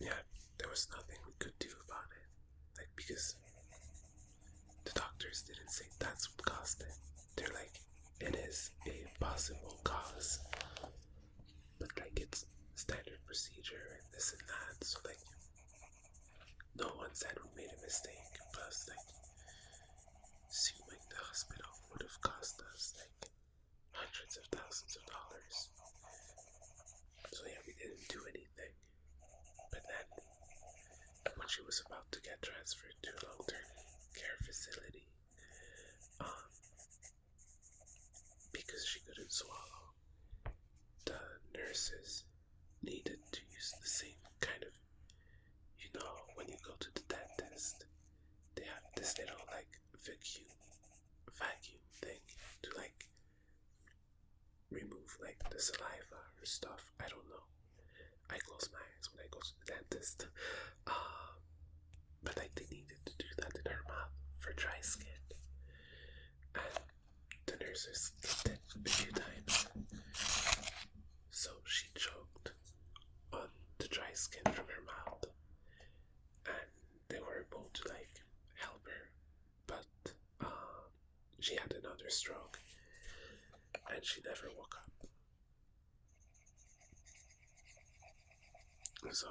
yeah, there was nothing we could do about it. Because the doctors didn't say that's what caused it. They're like, it is a possible cause, but it's standard procedure and this and that. So no one said we made a mistake. Plus, suing the hospital would have cost us hundreds of thousands of dollars. So yeah, we didn't do anything. But then, when she was about to get transferred to a long-term care facility, because she couldn't swallow, the nurses needed to use the same kind of, when you go to the dentist, they have this little vacuum thing to remove the saliva or stuff. I don't know. I close my eyes when I go to the dentist. But they needed to do that in her mouth for dry skin. And the nurses did it a few times. So she choked on the dry skin from her mouth. And they were able to help her. But she had another stroke. And she never woke up. So,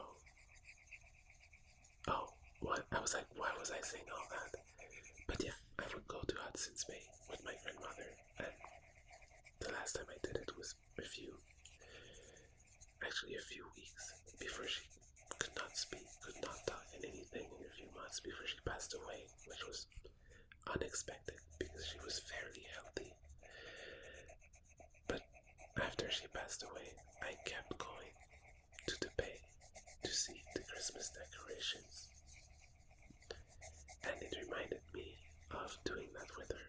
what? I was like, why was I saying all that? But yeah, I would go to Hudson's Bay with my grandmother, and the last time I did it was a few weeks before she could not speak, could not talk in anything, in a few months before she passed away, which was unexpected because she was fairly healthy. But after she passed away, I kept going to the bay to see the Christmas decorations. And it reminded me of doing that with her.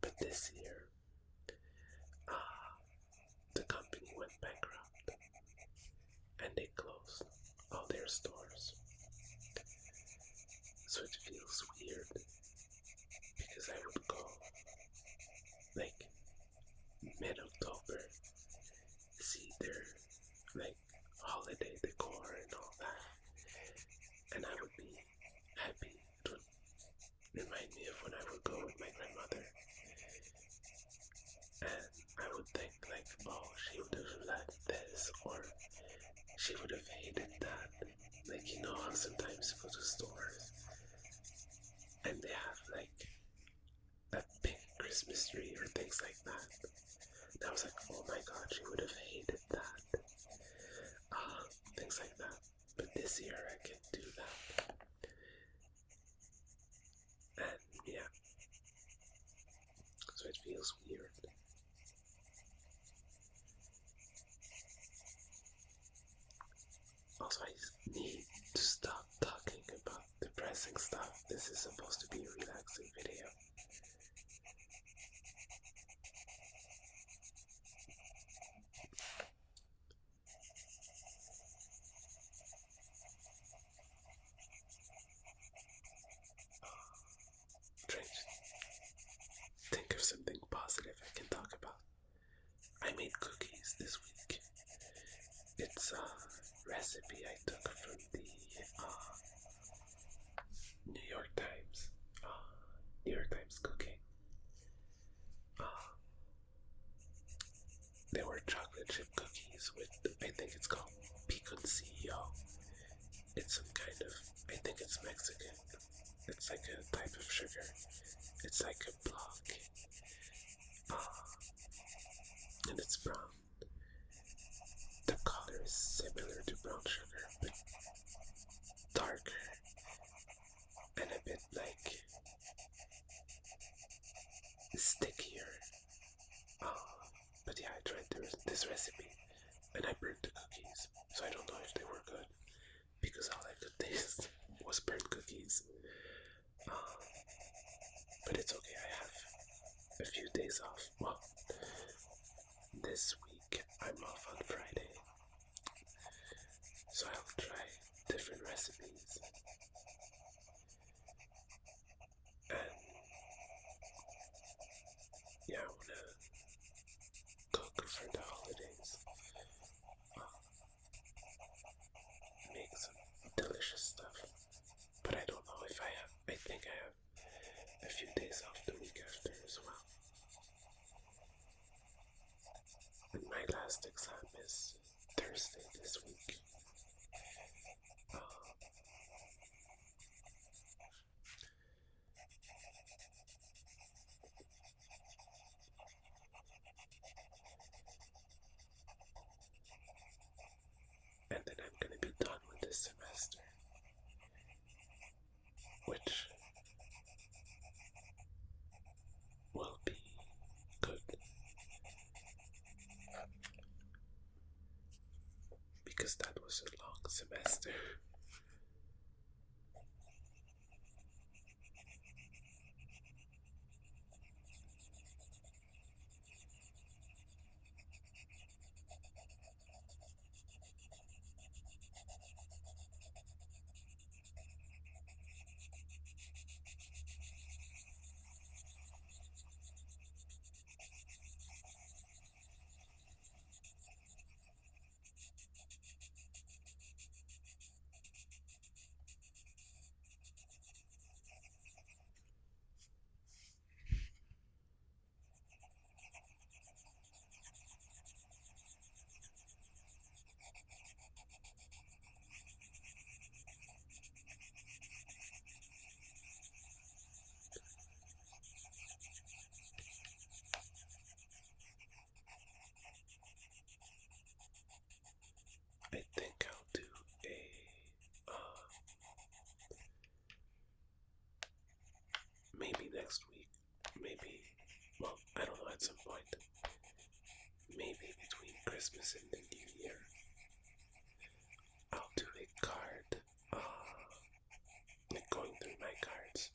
But this year, the company went bankrupt and they closed all their stores. So it feels weird because I would go mid-October, see their holiday decor and all that, and I would be happy. It would remind me of when I would go with my grandmother she would have hated that. Like, you know how sometimes you go to stores and they have like a pink Christmas tree or things like that. And I was like, oh my god, she would have hated that. Things like that. But this year I can do that. And yeah, so it feels weird. Also, I need to stop talking about depressing stuff. This is supposed to be a relaxing video. Trying to think of something positive I can talk about. I made cookies this week. It's a recipe I took from the New York Times. New York Times cooking. They were chocolate chip cookies with, I think it's called piconcillo. It's some kind of, I think it's Mexican. It's like a type of sugar. It's like a block. And it's brown. The color is similar to brown sugar, but darker. And a bit like stickier. But yeah, I tried this recipe and I burnt the cookies. So I don't know if they were good because all I could taste was burnt cookies. But it's okay, I have a few days off. Well, this week I'm off on Friday, so I'll try different recipes. And yeah, I wanna cook for the holidays. Make some delicious stuff. But I don't know if I have, I think I have a few days off the week after as well. And my last exam is Thursday this week. And then I'm gonna be done with this semester, which will be good because that was a long semester. I think I'll do maybe next week, maybe, well, I don't know, at some point, maybe between Christmas and the New Year, I'll do a card, like going through my cards,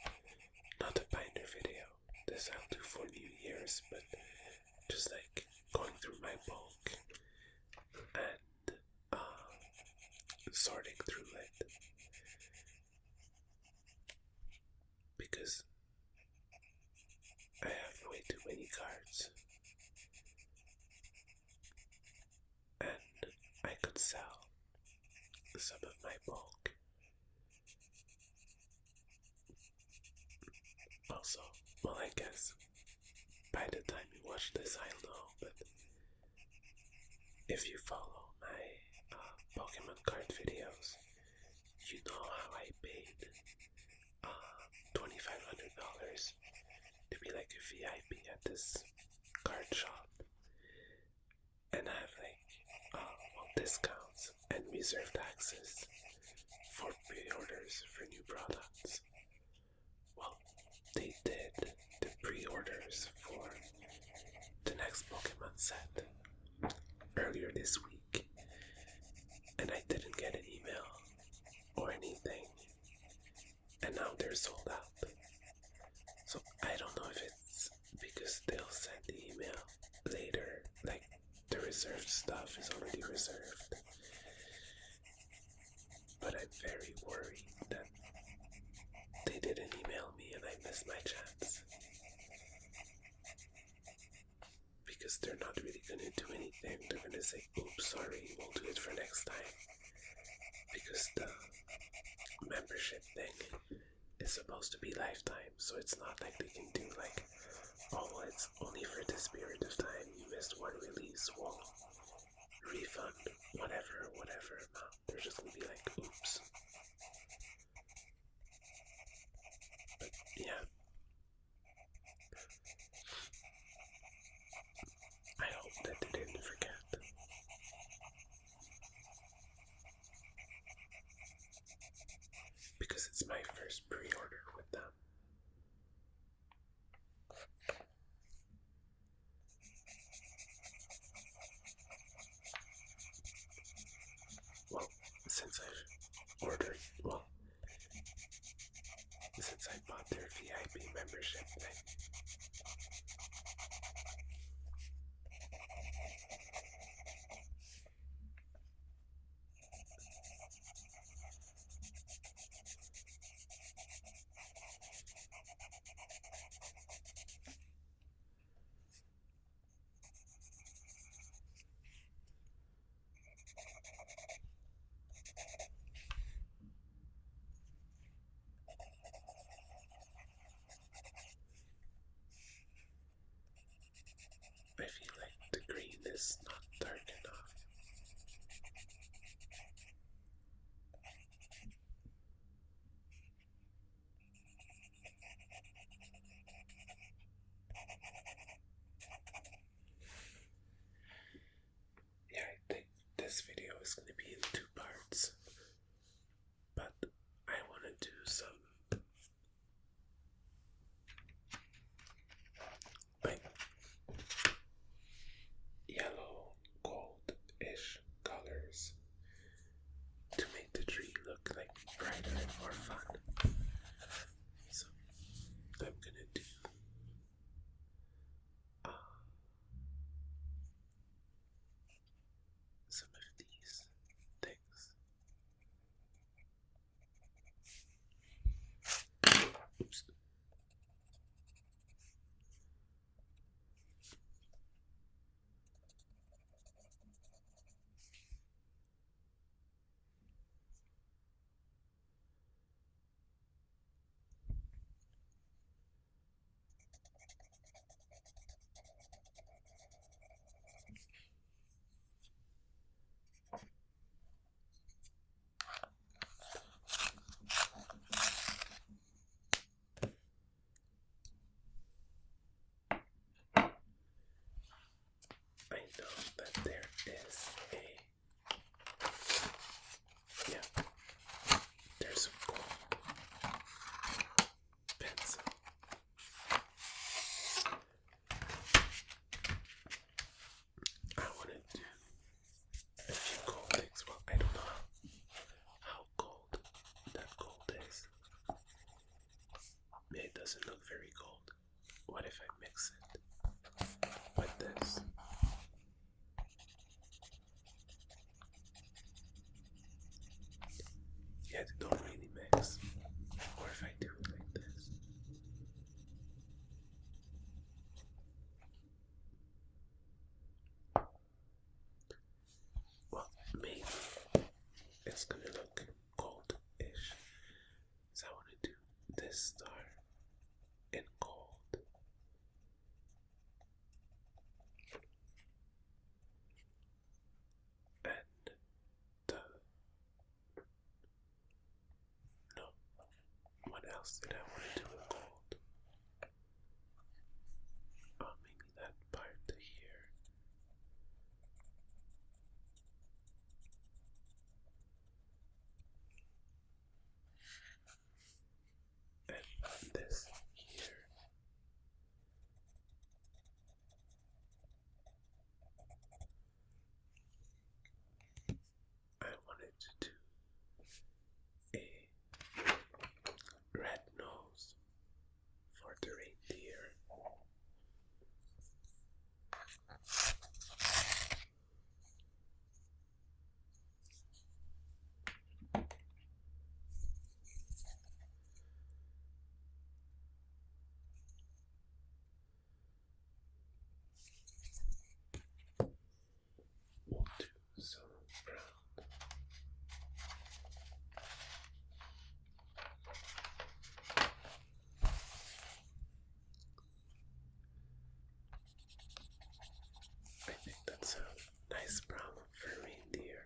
not a binder video, this I'll do for New Year's, but just like going through my bulk and sorting through it, because I have way too many cards and I could sell some of my bulk. Also, well, I guess by the time you watch this I'll know, but if you follow my Pokemon you know how I paid $2,500 to be like a VIP at this card shop and have like discounts and reserved access for pre-orders for new products. Well, they did the pre-orders for the next Pokemon set earlier this week, and I didn't get an email or anything, and now they're sold out. So I don't know if it's because they'll send the email later, like the reserved stuff is already reserved, but I'm very worried that they didn't email me and I missed my chance. Because they're not really gonna do anything. They're gonna say, oops, sorry, we'll do it for next time. Because the membership thing is supposed to be lifetime, so it's not like they can do like, oh, well, it's only for this period of time, you missed one release, we'll refund whatever amount. They're just gonna be like, oops. But yeah, I hope that they didn't forget. Because it's my first pre-order with them. Well, since I bought their VIP membership thing. I feel like the green is not dark enough. Yeah, I think this video is going to be in 2 parts, but I want to do some like yellow, gold-ish colors to make the tree look like brighter and more fun. So I'm gonna do some of these things. Oops. I know that there is there's a gold pencil. I want to do a few gold things. Well, I don't know how gold that gold is. It doesn't look very gold. What if I mix it with this? Yeah, they don't really mix. Or if I do it like this. Well, maybe it's gonna look gold-ish. So I want to do this star in gold. else did I want to do in gold? Oh, maybe that part here. And this here. I wanted to do a red nose for the reindeer. We'll do some brown. I think that's a nice brown for reindeer.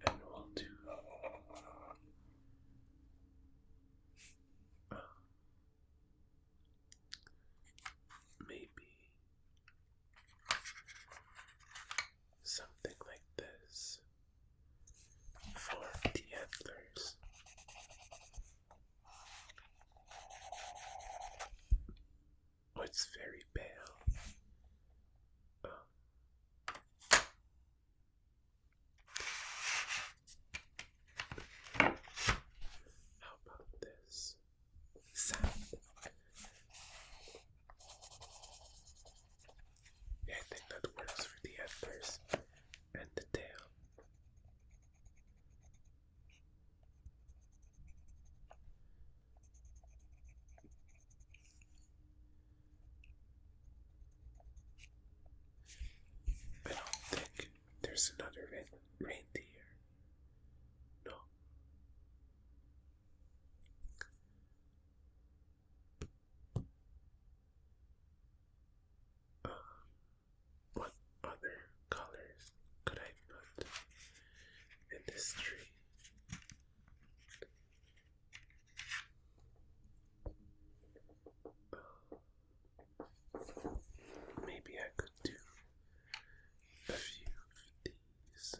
And we'll do maybe something like this for the antlers. Oh, it's very pale. How about this? Sand. Yeah, I think that works for the antlers and the tail. I don't think there's another reindeer. No. What other colors could I put in this tree? Maybe I could do a few of these.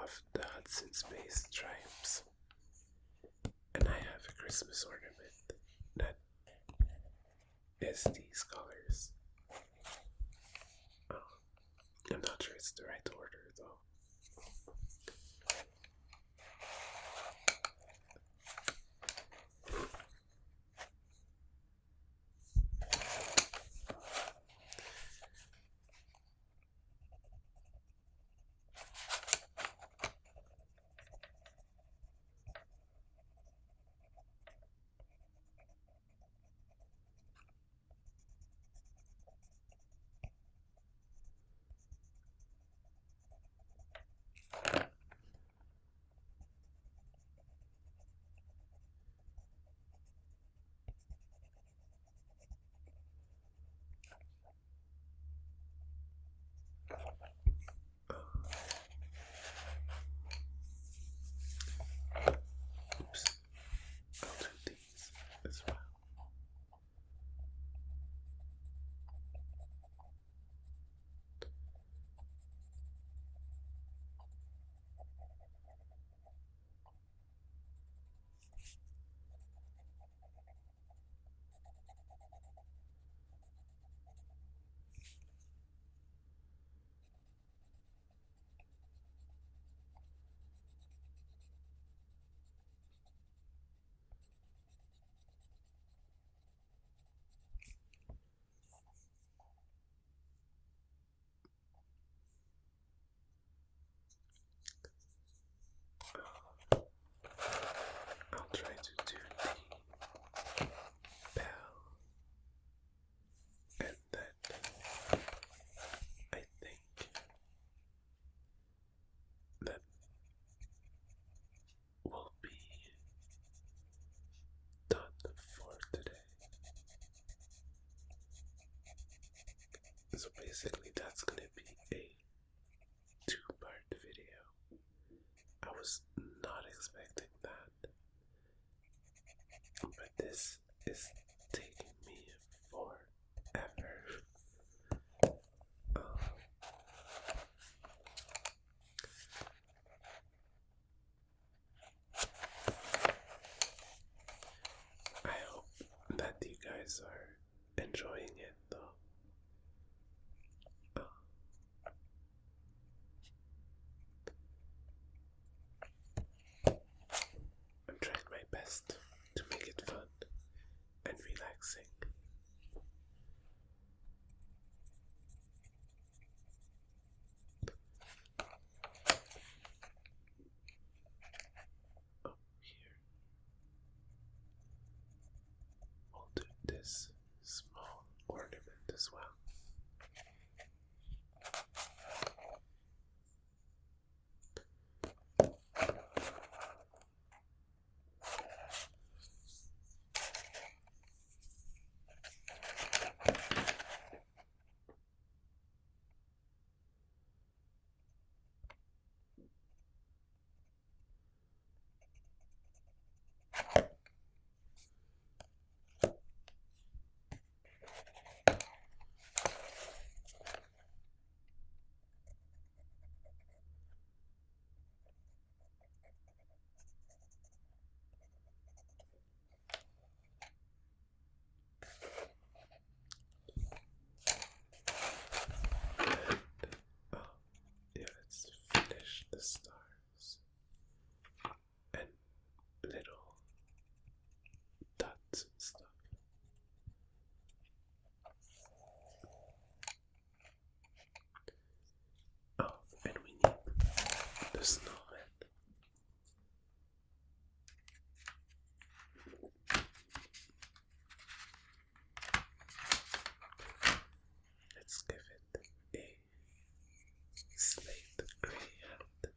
of the Hudson Space Triumphs. And I have a Christmas ornament that is these colors. I'm not sure it's the right order though. Oops, I'll do these as well. I'll try to do the bell, and then I think that will be done for today. So basically that's gonna be a two-part video. I was not expecting that, but this is taking me forever. I hope that you guys are enjoying it though. I'm trying my best to make it fun and relaxing. Oh, here. We'll do this small ornament as well. Let's finish the stars and little dots and stuff. Oh, and we need the snowman. Let's give it a slate gray hand.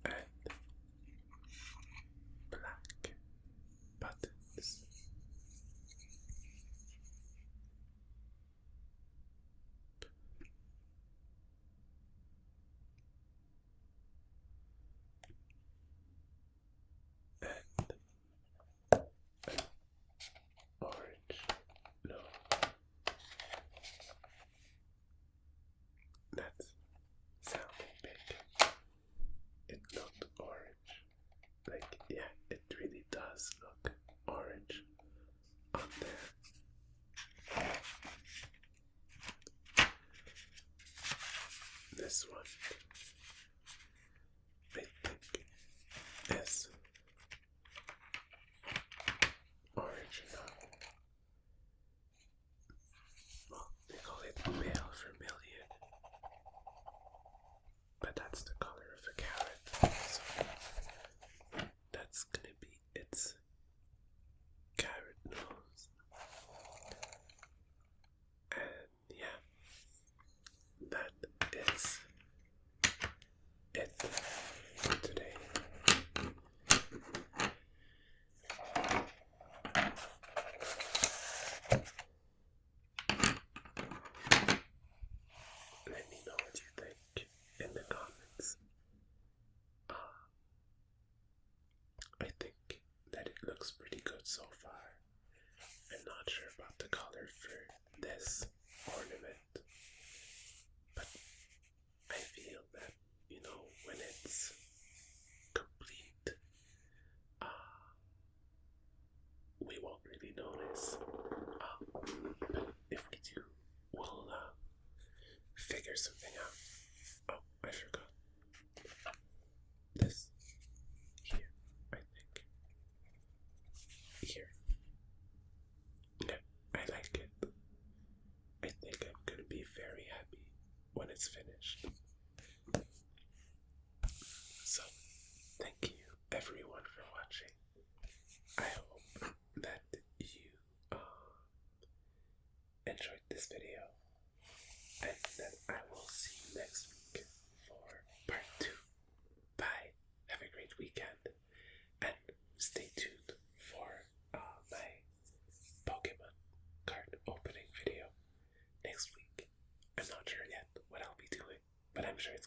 And I think that it looks pretty good so far. I'm not sure about the color for this ornament, but I feel that, when it's complete, we won't really notice. But if we do, we'll figure something out. Oh, I forgot. This here, I think. Here. Yeah, I like it. I think I'm gonna be very happy when it's finished. So, thank you everyone for watching. I hope that you enjoyed this video, and that I will see you next week for part 2. Bye. Have a great weekend, and stay tuned for my Pokemon card opening video next week. I'm not sure yet what I'll be doing, but I'm sure it's